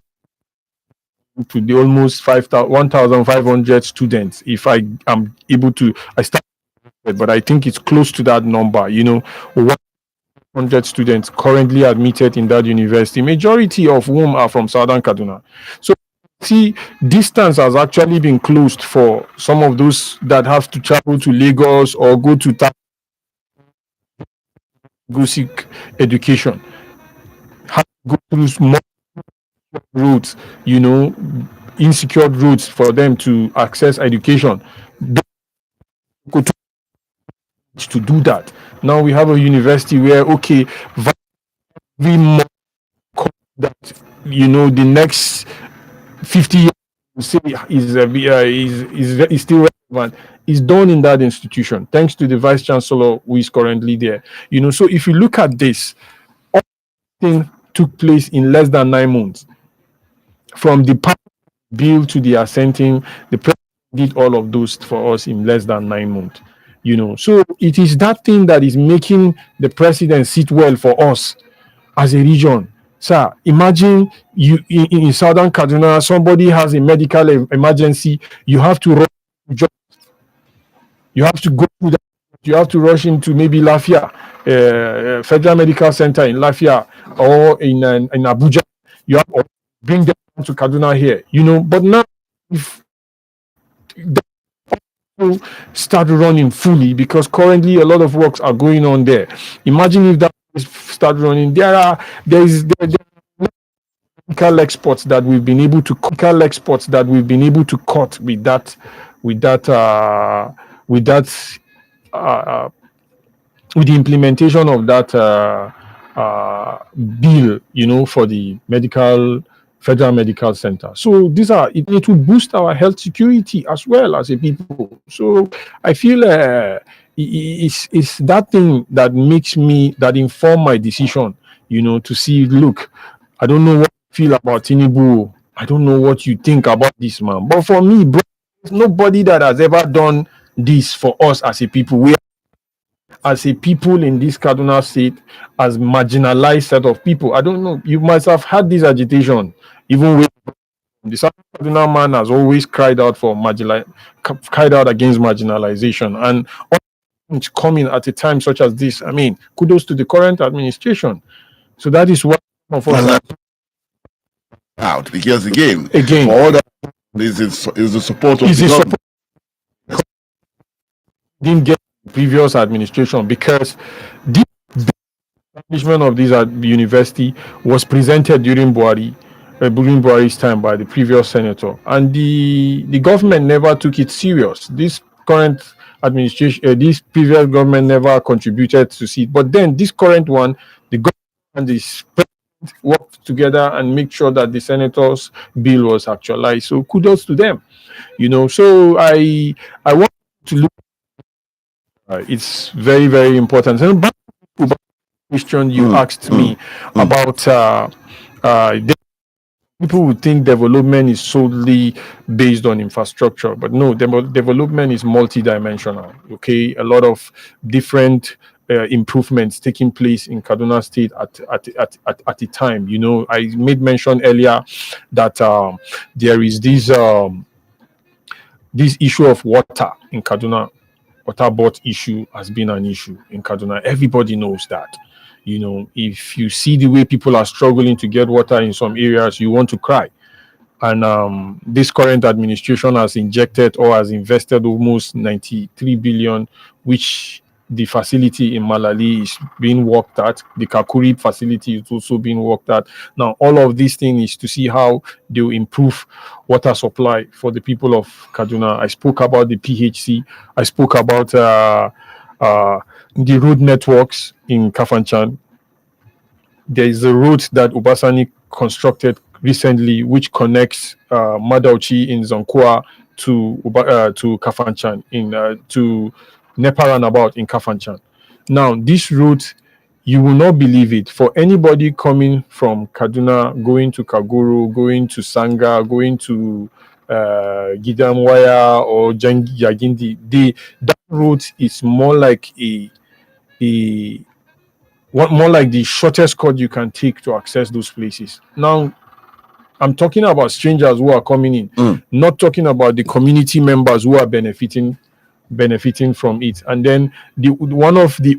to the almost 1,500 students. If I am able to, but I think it's close to that number. You know, 100 students currently admitted in that university, majority of whom are from Southern Kaduna. So see, distance has actually been closed for some of those that have to travel to Lagos or go to go seek education. Have to go through small routes, you know, insecure routes for them to access education. To do that. Now we have a university where, okay, very much that, you know, the next 50 years say is still relevant, is done in that institution, thanks to the vice chancellor who is currently there. You know, so if you look at this, all thing took place in less than 9 months. From the bill to the assenting, the president did all of those for us in less than 9 months. You know, so it is that thing that is making the president sit well for us as a region. Sir, imagine you in Southern Kaduna, somebody has a medical emergency, you have to rush, you have to go to that, you have to rush into maybe Lafia, Federal Medical Center in Lafia, or in Abuja. You have to bring them to Kaduna here, you know. But now, if start running fully, because currently a lot of works are going on there. Imagine if that start running. There are medical exports that we've been able to cut with the implementation of that bill, you know, for the Federal Medical Center. So it will boost our health security as well as a people. So I feel it's that thing that makes me, that inform my decision, to see, look, I don't know what you feel about Tinubu. I don't know what you think about this man. But for me, bro, there's nobody that has ever done this for us as a people. We, as a people in this Kaduna state, as marginalized set of people. I don't know. You must have had this agitation, even with the South Kaduna man has always cried out for cried out against marginalization, and coming at a time such as this. I mean, kudos to the current administration. So that is what of us out, because again, again, for all that is the support of the government. Didn't get previous administration, because the establishment of this university was presented during Buhari's time by the previous senator, and the government never took it serious. This current administration, this previous government never contributed to see it, but then this current one, the government and the president worked together and make sure that the senator's bill was actualized. So kudos to them, So I want to look. It's very, very important. And back to the question you asked me about people would think development is solely based on infrastructure, but no, development is multidimensional. Okay, a lot of different improvements taking place in Kaduna State at the time. I made mention earlier that there is this issue of water in Kaduna. Water board issue has been an issue in Kaduna. Everybody knows that. If you see the way people are struggling to get water in some areas, you want to cry. And this current administration has injected or has invested almost 93 billion, which the facility in Malali is being worked at. The Kakuri facility is also being worked at. Now, all of these things is to see how they will improve water supply for the people of Kaduna. I spoke about the PHC. I spoke about the road networks in Kafanchan. There is a road that Obasani constructed recently, which connects Madauchi in Zonkua to Kafanchan, to Nepa Roundabout in Kafanchan. Now, this route, you will not believe it. For anybody coming from Kaduna, going to Kaguru, going to Sanga, going to Gidamwaya or Yagindi, that route is more like more like the shortest cut you can take to access those places. Now, I'm talking about strangers who are coming in, not talking about the community members who are benefiting from it. And then one of the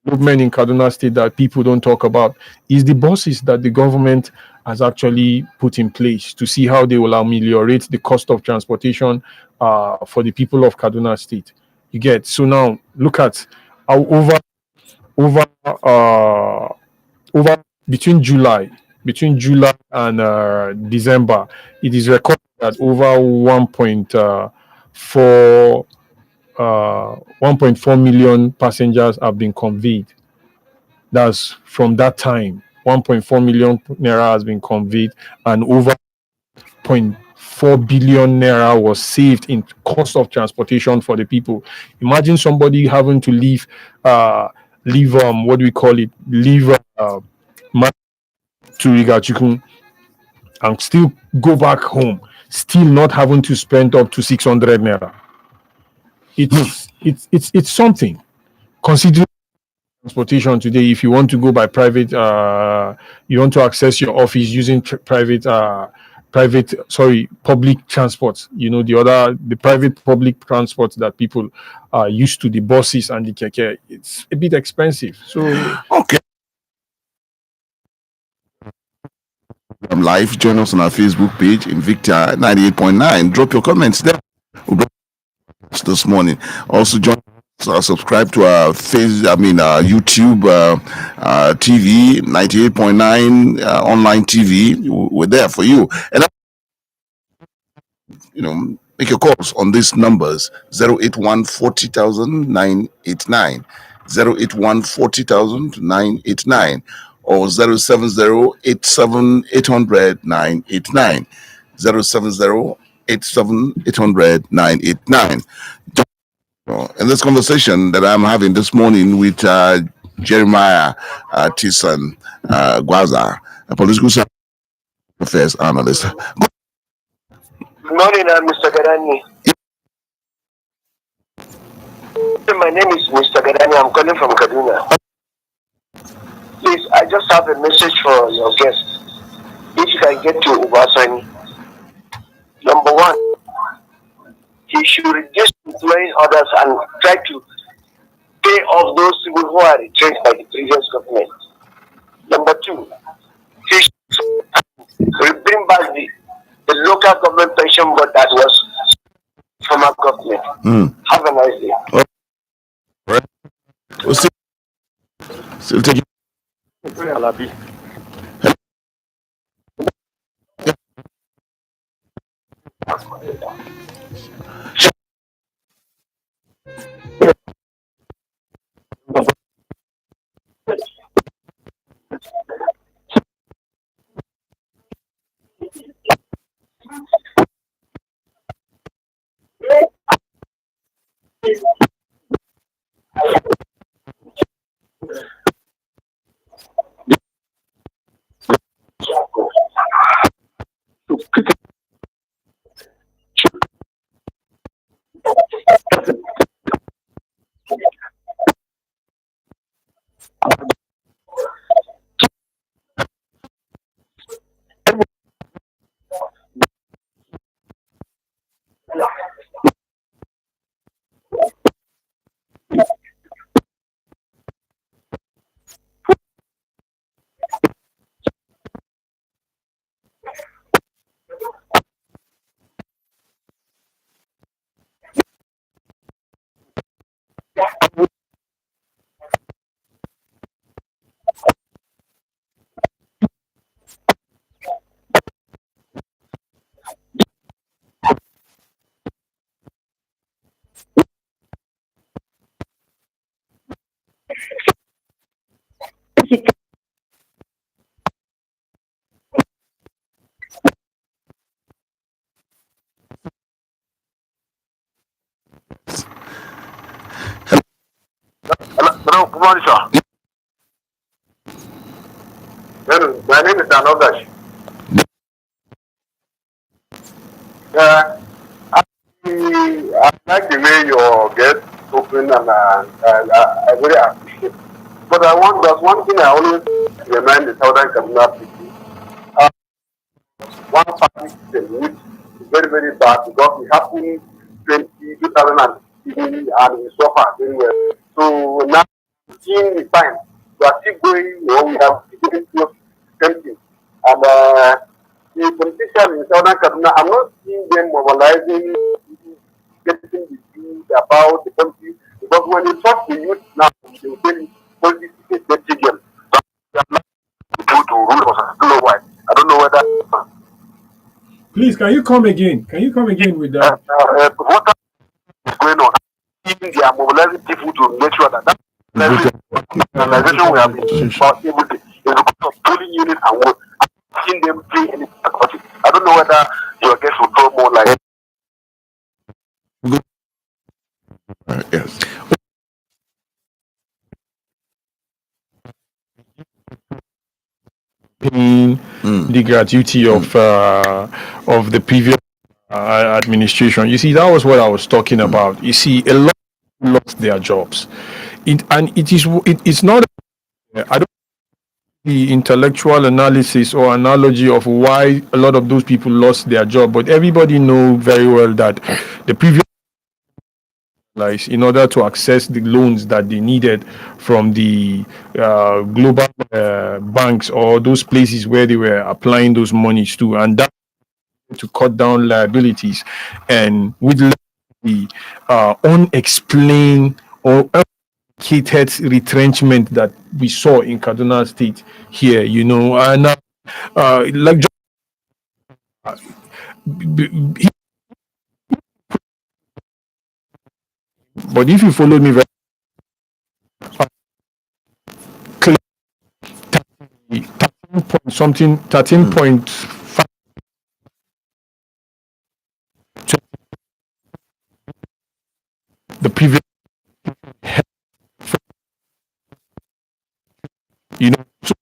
development in Kaduna State that people don't talk about is the buses that the government has actually put in place to see how they will ameliorate the cost of transportation for the people of Kaduna State. You get, so now look at how over between July and December, it is recorded that over 1.4 million passengers have been conveyed. That's from that time. 1.4 million naira has been conveyed, and over 0.4 billion naira was saved in cost of transportation for the people. Imagine somebody having to leave what do we call it? Leave to Rigachikun and still go back home, still not having to spend up to 600 naira. It's something. Considering transportation today, if you want to go by private, you want to access your office using public transport. The private public transport that people are used to, the buses and the keke, it's a bit expensive. So okay. I'm live. Join us on our Facebook page, Invicta 98.9. Drop your comments there this morning. Also join subscribe to our YouTube TV 98.9 online TV. We're there for you. And make your calls on these numbers: 081 40,000 989, 081 40,000 989, or 070 87 800 989, 070 87 800 989. In this conversation that I'm having this morning with Jeremiah TISAN GWAZAH, a political affairs analyst. Good morning, Mr. Garani. My name is Mr. Garani. I'm calling from Kaduna. Please, I just have a message for your guest. If you can get to Ubasani, number one, he should reduce employing others and try to pay off those people who are retrenched by the previous government. Number two, he should bring back the local government pension board that was former government. Have a nice day. We'll still take Toyin Alabi. Hello, good morning, sir. My name is Anogash. I like the way your guest open and I really appreciate. But there's one thing I always remind the Southern Kaduna people. One party system which is very, very bad because it happened 2016 and we suffer very well. So now, seeing the time, we are still going, we have still close to empty. And the politicians in Southern Kaduna, I'm not seeing them mobilizing, getting the views about the country, because when you talk to youth now, they will tell you politics is a dirty game. So they are not able to rule us. I don't know why. I don't know whether. Please, can you come again? Can you come again with that? What is going on? They are mobilizing people to make sure that organization we have been about every day is because of polling units and work. I've seen them play anything about it. I don't know whether your guests will throw more like. yes. Paying the gratuity of the previous administration. You see, that was what I was talking about. You see, a lot of people lost their jobs. It's not. I don't the intellectual analysis or analogy of why a lot of those people lost their job, but everybody know very well that the previous in order to access the loans that they needed from the global banks or those places where they were applying those monies to, and that to cut down liabilities, and with the unexplained or uncatered retrenchment that we saw in Kaduna State here, and like. But if you follow me very clearly, 13.5 the the previous, you know, so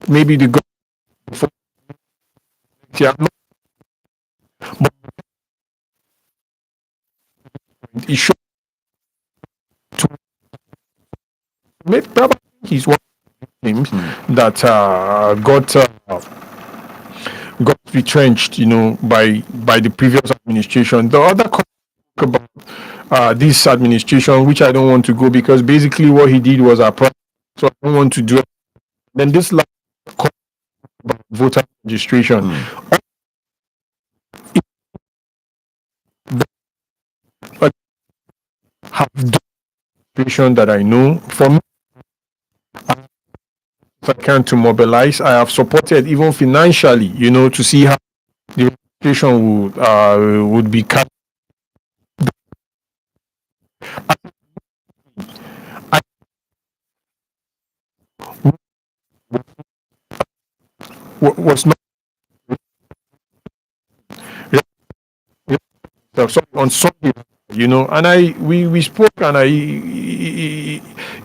maybe the government, yeah, but it should to maybe probably he's one of the names that got retrenched, you know, by the previous administration. The other about this administration, which I don't want to go because basically what he did was a problem, so I don't want to do it. Then this last about voter registration. But have done that I know. For me, if I can to mobilize, I have supported even financially, you know, to see how the registration would be cut. Was not on Sunday, you know, and we spoke, and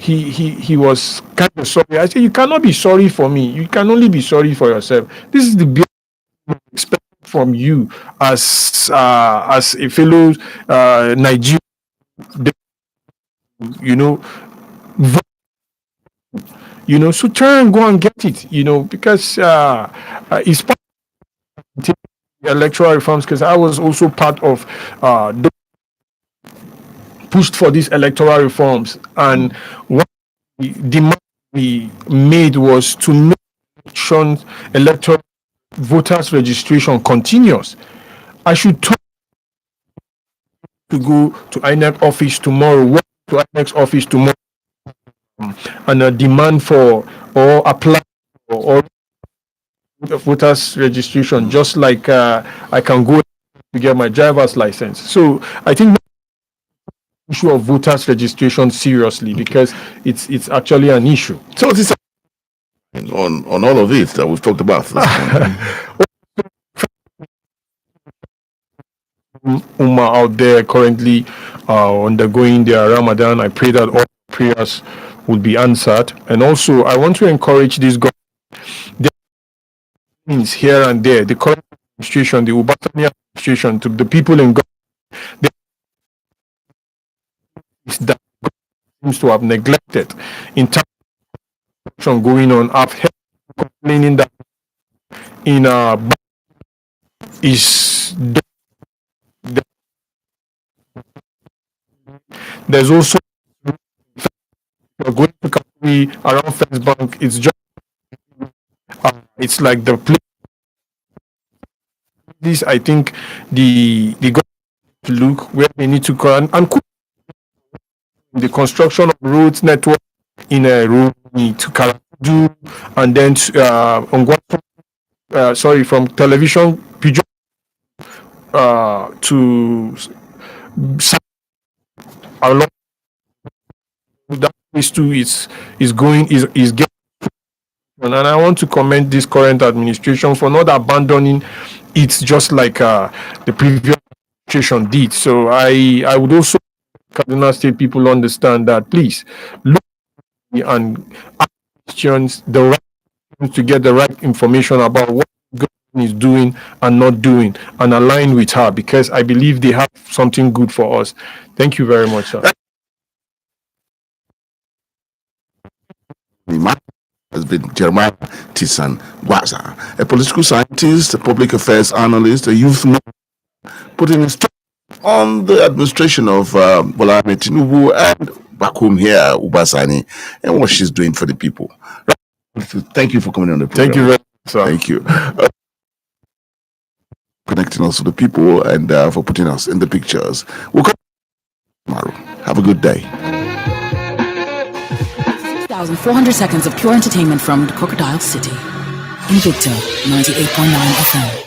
he was kind of sorry. I said, you cannot be sorry for me. You can only be sorry for yourself. This is the best expect from you as a fellow Nigerian, you know, so try and go and get it, you know, because it's part of the electoral reforms, because I was also part of pushed for these electoral reforms, and what the demand we made was to make electoral voters registration continuous. I should talk to go to INEC office tomorrow, walk to INEC office tomorrow, and a demand for or apply or voters registration, just like I can go to get my driver's license. So I think issue of voters registration seriously, because it's actually an issue. So this on all of it that we've talked about. Ummah out there currently undergoing their Ramadan, I pray that all prayers will be answered. And also, I want to encourage this government here and there, the current administration, the Ubatani administration, to the people in government, that seems to have neglected in terms of going on. I've heard complaining that in is there's also you're going to Kakuri around First Bank. It's just it's like the place. This, I think the government to look where they need to go and the construction of roads network in a road to Karadu, and then from television to along that place too is getting. And I want to commend this current administration for not abandoning it, just like the previous administration did. So I would also Kaduna State people understand that, please look and ask questions, the right to get the right information about what the government is doing and not doing, and align with her, because I believe they have something good for us. Thank you very much, sir. Has been Jeremiah TISAN GWAZAH, a political scientist, a public affairs analyst, a youth putting his on the administration of Bola Ahmed Tinubu, and back home here, Ubasani, and what she's doing for the people. Thank you for coming on the program. Thank you very much, sir. Thank you. Connecting us to the people and for putting us in the pictures. We'll come tomorrow. Have a good day. 6,400 seconds of pure entertainment from the Crocodile City. Invicta 98.9 FM.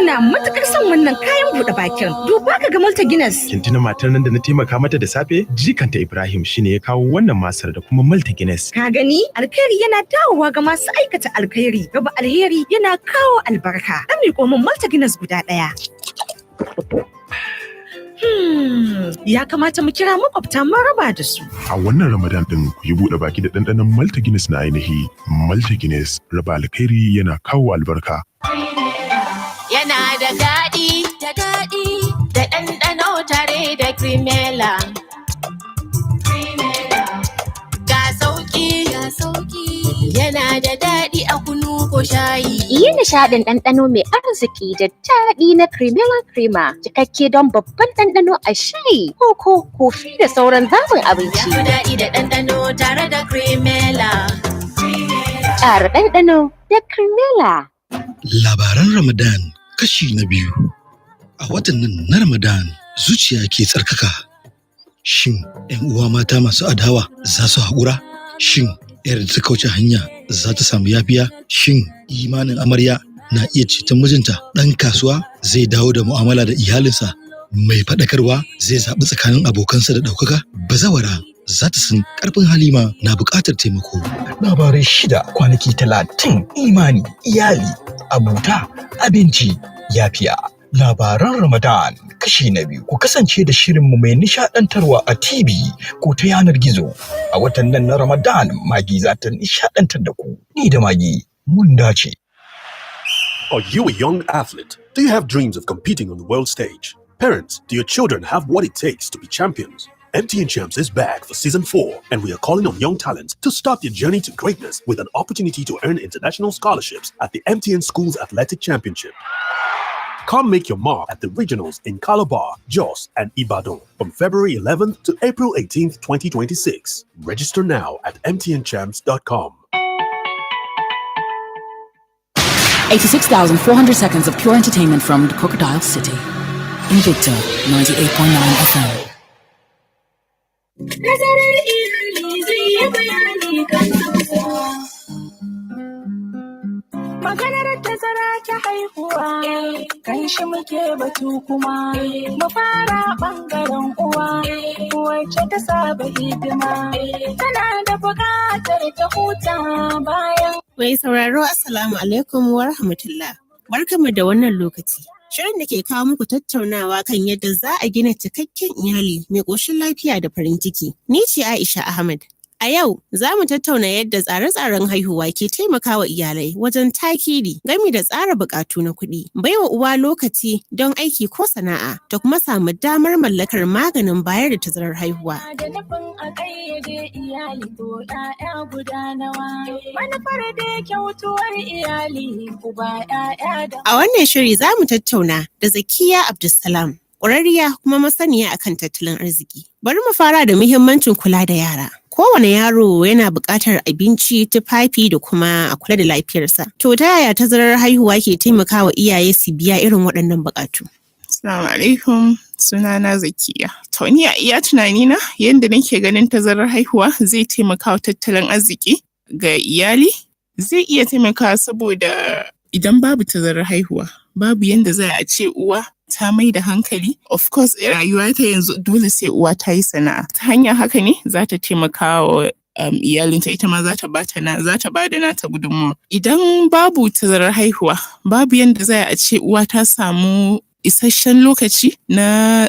ina matukar son wannan kayan buɗe bakin. Duba ka ga Malta Guinness. Kin tuna matar nan da na taimaka mata da safe? Jikanta Ibrahim shine ya kawo wannan masar da kuma Malta Guinness. Ka gani? Alkhairi yana dawowa ga masu aikata alkhairi. Gaba alheri yana kawo albarka. An miƙo min Malta Guinness guda ɗaya. Ya kamata mu kira makwabta mu raba da su. A wannan Ramadan din ku yi buɗe baki da ɗanɗanon Malta Guinness na ainihi. Malta Guinness raba alkhairi yana kawo albarka. Yana da daɗi, da ɗanɗano tare da Cremella. Ga sauƙi, yana da daɗi a kunu ko shayi. Yi nishaɗin ɗanɗano mai arziki da daɗi na Cremella Crema, cikakke don babban ɗanɗano a shayi, koko, kofi da sauran zaɓin abinci. Ya daɗi da ɗanɗano tare da Cremella. Ƙara ɗanɗano da Cremella. Labaran Ramadan kashi na 2. A watan nan na Ramadan zuciya ke tsarkaka. Shin 'yan uwa mata masu adawa za su haƙura? Shin 'yar da ta kauce hanya za ta samu yafiya? Shin imanin amarya na iya ceton mijinta? Ɗan kasuwa zai dawo da mu'amala da iyalinsa? Mai faɗakarwa zai zaɓi tsakanin abokansa da ɗaukaka? Bazawara za ta san ƙarfin halima na buƙatar taimako. Labarai 6 kwanaki 30 imani, iyali, abuta, abinci, yafiya. Labaran Ramadan kashi na 2. Ku kasance da shirinmu mai nishaɗantarwa a TV ko ta yanar gizo. A watan nan na Ramadan, Magi za ta nishaɗantar da ku. Ni da Magi mun dace. Are you a young athlete? Do you have dreams of competing on the world stage? Parents, do your children have what it takes to be champions? MTN Champs is back for Season 4, and we are calling on young talents to start their journey to greatness with an opportunity to earn international scholarships at the MTN Schools Athletic Championship. Come make your mark at the regionals in Calabar, Jos, and Ibadan from February 11th to April 18th, 2026. Register now at mtnchamps.com. 86,400 seconds of pure entertainment from the Crocodile City. Invicta 98.9 FM. Maganar tazara ta haihuwa, kan shi muke batu kuma, mu fara ɓangaren uwa, wacce ta saba hidima, tana da buƙatar ta huta bayan. Mai sauraro Assalamu alaikum wa rahmatullah. Barkanmu da wannan lokaci. Shirin da ke kawo muku tattaunawa kan yadda za a gina cikakken iyali mai ƙoshin lafiya da farin ciki. Ni ce Aisha Ahmad. A yau za mu tattauna yadda tsare-tsaren haihuwa ke taimakawa iyalai wajen takiri gami da tsara buƙatu na kuɗi, baiwa uwa lokaci don aiki ko sana'a ta kuma samu damar mallakar maganin bayar da tazarar haihuwa. Da nufin a ƙayyade iyali ko ‘ya'ya guda nawa, manufar da kyautuwar iyali uba ‘ya'ya da. A wannan shiri za mu tattauna da Zakiya Abdulsalam, ƙwararriya kuma masaniya akan tattalin arziki. Bari mu fara da muhimmancin kula da yara. Kowane yaro yana buƙatar abinci, tufafi da kuma a kula da lafiyarsa. To ta yaya tazarar haihuwa ke taimakawa iyaye su biya irin waɗannan buƙatu? Assalamu alaikum, sunana Zakiya. To ni a iya tunanina yadda nake ganin tazarar haihuwa zai taimaka wa tattalin arziki ga iyali. Zai iya taimakawa saboda idan babu tazarar haihuwa, babu yadda za a ce uwa ta mai da hankali. Of course, rayuwa ta yanzu dole sai uwa ta yi sana'a. Ta hanyar haka ne za ta taimaka wa iyalinta, ita ma za ta ba da nata gudunmawa. Idan babu tazarar haihuwa, babu yadda za a ce uwa ta samu isasshen lokaci na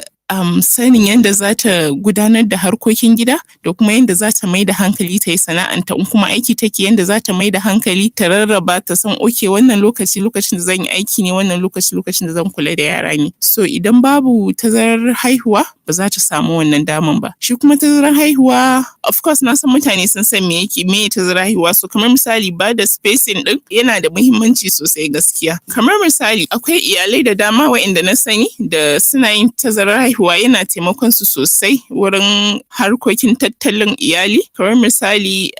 sanin yadda za ta gudanar da harkokin gida da kuma yadda za ta mai da hankali ta yi sana'anta, in kuma aiki take yadda za ta mai da hankali ta rarraba ta san oke wannan lokacin da zan yi aiki ne, wannan lokacin da zan kula da yara ne. So idan babu tazarar haihuwa ba za ta samu wannan daman ba. Shi kuma tazarar haihuwa, of course na san mutane sun san me tazarar haihuwa. So kamar misali ba da spacing din yana da muhimmanci sosai gaskiya. Kamar misali akwai iyalai da dama waɗanda na sani da suna yin tazarar haihuwa yana taimakon su sosai wurin harkokin tattalin iyali. Kamar misali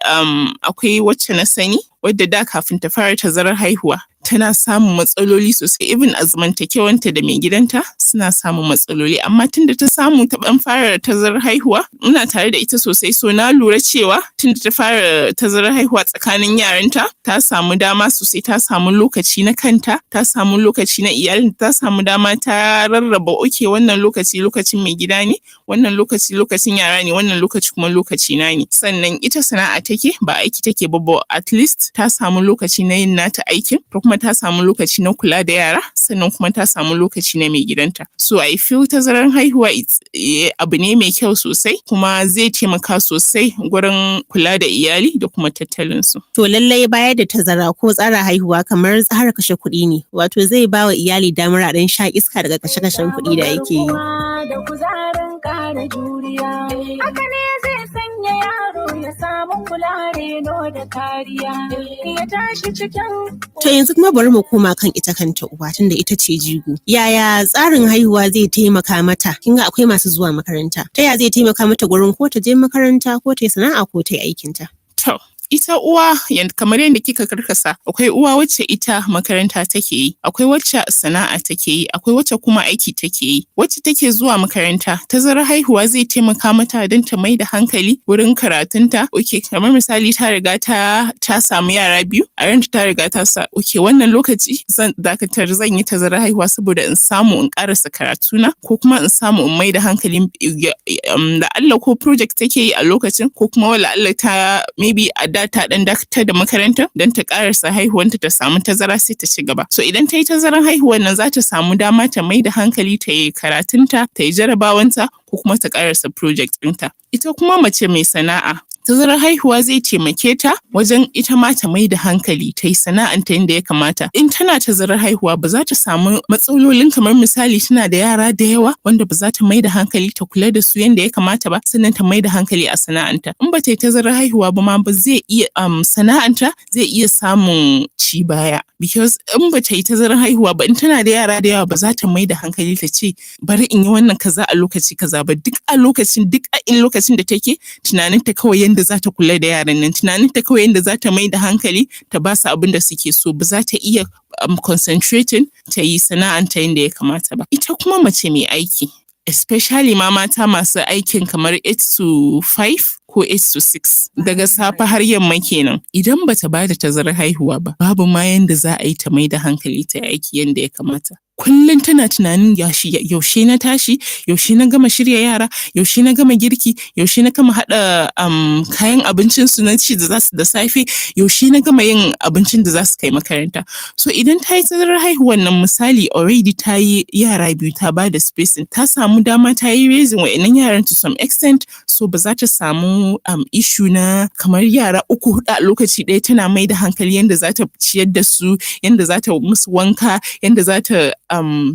akwai wacce na sani wadda da kafin ta fara tazarar haihuwa tana samun matsaloli sosai, even a zamantakewanta da mai gidanta suna samun matsaloli, amma tunda ta samu ta fara tazarar haihuwa ina tare da ita sosai, so na lura cewa tunda ta fara tazarar haihuwa tsakanin yaranta ta samu dama sosai, ta samu lokaci na kanta, ta samu lokaci na iyalin, ta samu dama ta rarraba wannan lokaci lokacin mai gida ne, wannan lokaci lokacin yara ne, wannan lokaci kuma lokaci na ne. Sannan ita sana'a take ba aiki take ba, at least ta samu lokaci na yin nata aikin, ko kuma ta samu lokaci na kula da yara, sannan kuma ta samu lokaci na mai gidanta. So I feel tazarar haihuwa abu ne mai kyau sosai, kuma zai taimaka sosai gurin kula da iyali da kuma tattalin su. To lallai bayar da tazara ko tsara haihuwa kamar tsara kashe kuɗi ne, wato zai ba wa iyali damar a ɗan sha iska daga kashe-kashen kuɗi da ake yi. Da kuzarin ƙara juriya, haka ne zai sanya yaro ya samu kula, reno da kariya, ya tashi cikin. To yanzu kuma bari mu koma kan ita kanta uwa, tunda ita ce jigo. Yaya tsarin haihuwa zai taimaka mata? Kin ga akwai masu zuwa makaranta. Ta yaya zai taimaka mata gurin ko ta je makaranta ko ta yi sana'a ko ta yi aikinta? To, ita uwa kamar yadda kika karkasa, akwai uwa wacce ita makaranta take yi, akwai wacce sana'a take yi, akwai wacce kuma aiki take yi. Wacce take zuwa makaranta, tazarar haihuwa zai taimaka mata don ta mai da hankali wurin karatunta. Kamar misali ta riga ta samu yara 2, a ranta ta riga ta sa wannan lokaci zan dakatar, zan yi tazarar haihuwa saboda in samu in karasa karatuna, ko kuma in samu in mai da hankali da Allah ko project take yi a lokacin, ko kuma wala Allah ta maybe a ta dan dakatar da makaranta don ta karasa haihuwanta ta samu tazara sai ta ci gaba. So idan ta yi tazaran haihuwan nan za ta samu dama ta mai da hankali, ta yi karatunta, ta yi jarabawanta, ko kuma ta karasa project ɗinta. Ita kuma mace mai sana'a, tazarar haihuwa zai taimake ta wajen ita ma ta mai da hankali, ta yi sana'anta yadda ya kamata. In tana tazarar haihuwa ba za ta samu matsalolin kamar misali tana da yara da yawa wanda ba za ta mai da hankali ta kula da su yadda ya kamata ba, sannan ta mai da hankali a sana'anta. In ba ta yi tazarar haihuwa ba ma ba zai iya sana'anta zai iya samun ci baya, because in ba ta yi tazarar haihuwa ba, in tana da yara da yawa ba za ta mai da hankali ta ce bari in yi wannan kaza a lokaci kaza ba, duk a lokacin da take tunanin ta kawai yanda za ta kula da yaran nan, tunanin ta kawai yanda za ta mai da hankali ta ba su abin da suke so, ba za ta iya concentrating ta yi sana'anta yanda ya kamata ba. Ita kuma mace mai aiki, especially ma mata masu aikin kamar 8 to 5 ko 8 to 6 daga safe har yamma kenan, idan bata bada tazarar haihuwa ba, babu ma yanda za a yi ta mai da hankali ta aiki yanda ya kamata. Kullum tana tunanin yaushe na tashi, yaushe na gama shirya yara, yaushe na gama girki, yaushe na gama haɗa kayan abincin su na ci da safe, yaushe na gama yin abincin da za su kai makaranta. So idan ta yi tazarar haihuwan nan, misali already ta yi yara 2, ta ba da spacing, ta samu dama ta yi raising wa'annan yaran to some extent, so ba za ta samu issue na kamar yara 3-4 a lokaci ɗaya tana mai da hankali yanda za ta ciyar da su, yanda za ta musu wanka, yanda za ta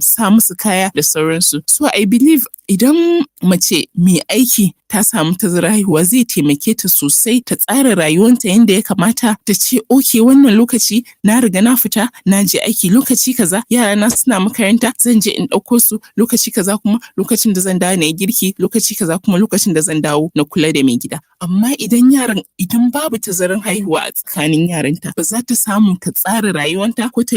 sa musu kaya da sauransu. So I believe idan mace mai aiki ta samu tazarar haihuwa zai taimake ta sosai, ta tsara rayuwanta yadda ya kamata, ta ce okay, wannan lokaci na riga na fita na je aiki, lokaci kaza yara na suna makaranta zan je in ɗauko su, lokaci kaza kuma lokacin da zan dawo na yi girki, lokaci kaza kuma lokacin da zan dawo na kula da mai gida. Amma idan babu tazarar haihuwa a tsakanin yaranta, ba za ta samu ta tsara rayuwanta ko ta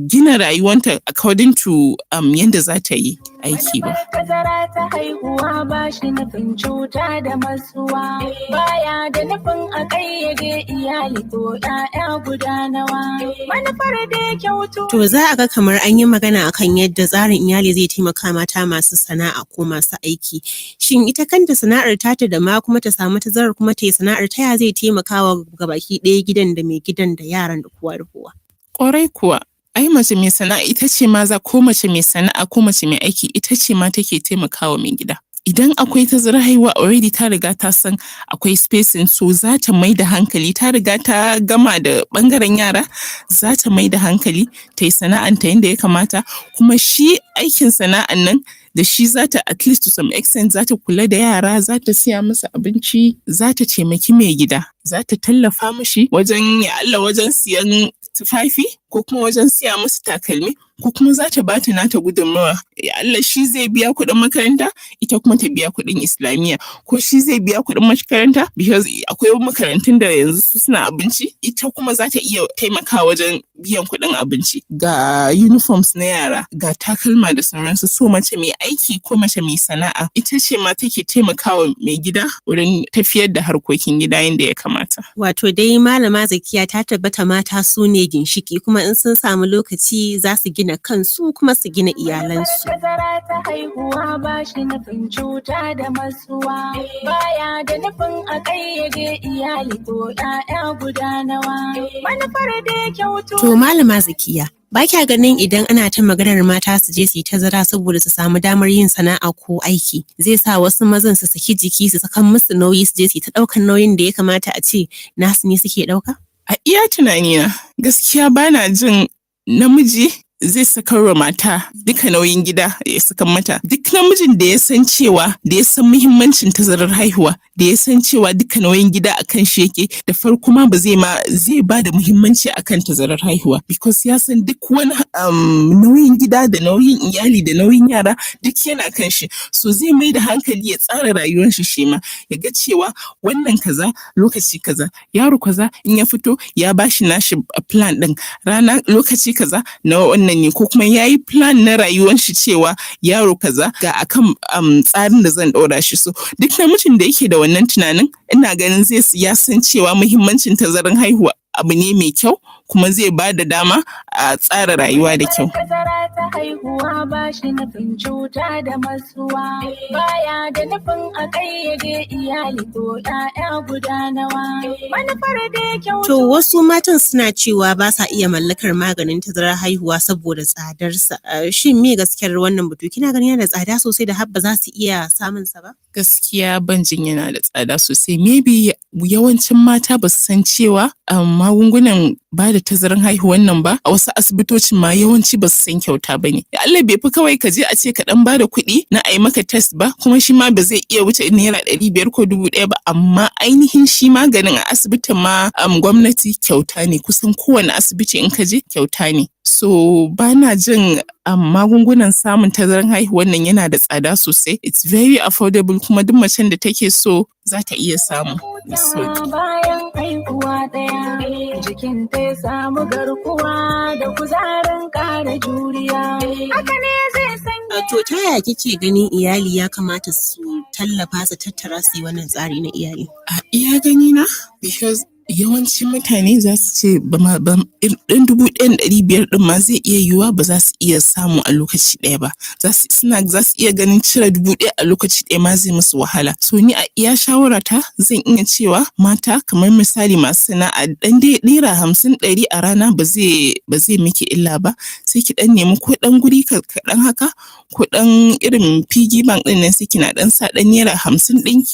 gina rayuwanta according to yadda za ta yi aiki ba. Tazara ta haihuwa ba shi nufin cuta da matsuwa, baya da nufin a ƙayyade iyali ko 'ya'ya guda nawa. Manufar da kyautu. To za a ga kamar an yi magana akan yadda tsarin iyali zai taimaka mata masu sana'a ko masu aiki. Shin ita kanta sana'ar tata da ma kuma ta samu tazarar kuma ta yi sana'ar, ta ya zai taimaka wa gabaki ɗaya gidan da mai gidan da yaran da kowa da kowa? Ƙwarai kuwa. Ai mace mai sana'a ita ce maza, ko mace mai sana'a ko mace mai aiki ita ce ma take taimakawa mai gida. Idan akwai tazarar haihuwa already ta riga ta san akwai spacing, so za ta mai da hankali, ta riga ta gama da bangaren yara, za ta mai da hankali ta yi sana'anta yadda ya kamata, kuma shi aikin sana'an nan da shi za ta at least to some extent za ta kula da yara, za ta siya musu abinci, za ta taimaki mai gida, za ta tallafa mishi wajen siyan tufafi ko kuma wajen siya musu takalmi ko kuma za ta bata nata gudunmawa. Ya Allah shi zai biya kuɗin makaranta ita kuma ta biya kuɗin islamiyya ko shi zai biya kuɗin makaranta because akwai makarantun da yanzu su suna abinci ita kuma za ta iya taimakawa wajen biyan kuɗin abinci ga uniforms na yara ga takalma da sauransu. So mace mai aiki ko mace mai sana'a ita ce ma take taimakawa mai gida wurin tafiyar da harkokin gida yadda ya kamata. Wato dai Malama Zakiya ta tabbata mata su ne ginshiki kuma in sun samu lokaci za su gina kansu kuma su gina iyalansu. Tazara ta haihuwa ba shi nufin cuta da masuwa, baya da nufin a ƙayyade iyali ko 'ya'ya guda nawa. Manufar da kyautu. To Malama Zakiya, ba kya ganin idan ana ta maganar mata su je su yi tazara saboda su samu damar yin sana'a ko aiki zai sa wasu mazan su saki jiki su sakan musu nauyi su je su yi ta ɗaukan nauyin da ya kamata a ce nasu ne suke ɗauka? A iya tunanina gaskiya bana jin namiji zai sakarwa mata duka nauyin gida ya saka mata. Duk namijin da ya san cewa da ya san muhimmancin tazarar haihuwa da ya san cewa duka nauyin gida akan shi yake da farko ma zai ba da muhimmanci akan tazarar haihuwa because ya san duk wani nauyin gida da nauyin iyali da nauyin yara duk yana kan shi. So zai mai da hankali ya tsara rayuwar shi ma ya ga cewa wannan kaza lokaci kaza yaro kaza in ya fito ya bashi nashi plan din rana lokaci kaza na wannan ne ko kuma yayi plan na rayuwar shi cewa yaro kaza ga akan tsarin da zan ɗora shi. So duk namijin da yake da wannan tunanin ina ganin ya san cewa muhimmancin tazarar haihuwa abu ne mai kyau kuma zai ba da dama a tsara rayuwa da kyau. Tazara ta haihuwa ba shi nufin cuta da masuwa, baya da nufin a ƙayyade iyali ko 'ya'ya guda nawa. Manufar da kyautu. To wasu matan suna cewa ba sa iya mallakar maganin tazarar haihuwa saboda tsadarsa. Shin me gaskiyar wannan batu? Kina ganin yana da tsada sosai da har ba za su iya samun sa ba? Gaskiya ban jin yana da tsada sosai. Maybe yawancin mata ba su san cewa magungunan ba da tazarar haihuwan nan ba a wasu asibitocin ma yawanci ba su san kyauta ba ne. Allah bai fi kawai ka je a ce ka dan ba da kuɗi na a yi maka test ba kuma shi ma ba zai iya wuce naira 500 ko 1000 ba amma ainihin shi maganin a asibitin ma gwamnati kyauta ne kusan kowane asibiti in ka je kyauta ne. So bana jin magungunan samun tazarar haihuwan nan yana da tsada sosai. It's very affordable kuma duk macen da take so za ta iya samu. Bayan haihuwa ɗaya jikin ta ya samu garkuwa da kuzarin ƙara juriya. Haka ne zai sanya. To ta yaya kike ganin iyali ya kamata su tallafa su tattara su yi wannan tsari na iyali? A iya gani na because yawancin mutane za su ce ɗan 1,500 ɗin ma zai iya yiwuwa ba za su iya samu a lokaci ɗaya ba. Za su iya ganin cire 1,000 a lokaci ɗaya ma zai musu wahala. So ni a iya shawarata zan iya cewa mata kamar misali masu sana'a ɗan dai naira 50, 100 a rana ba zai miki illa ba. Sai ki ɗan nemi ko ɗan guri kaɗan haka ko ɗan irin piggy bank ɗin nan sai kina ɗan sa ɗan naira 50 ɗinki.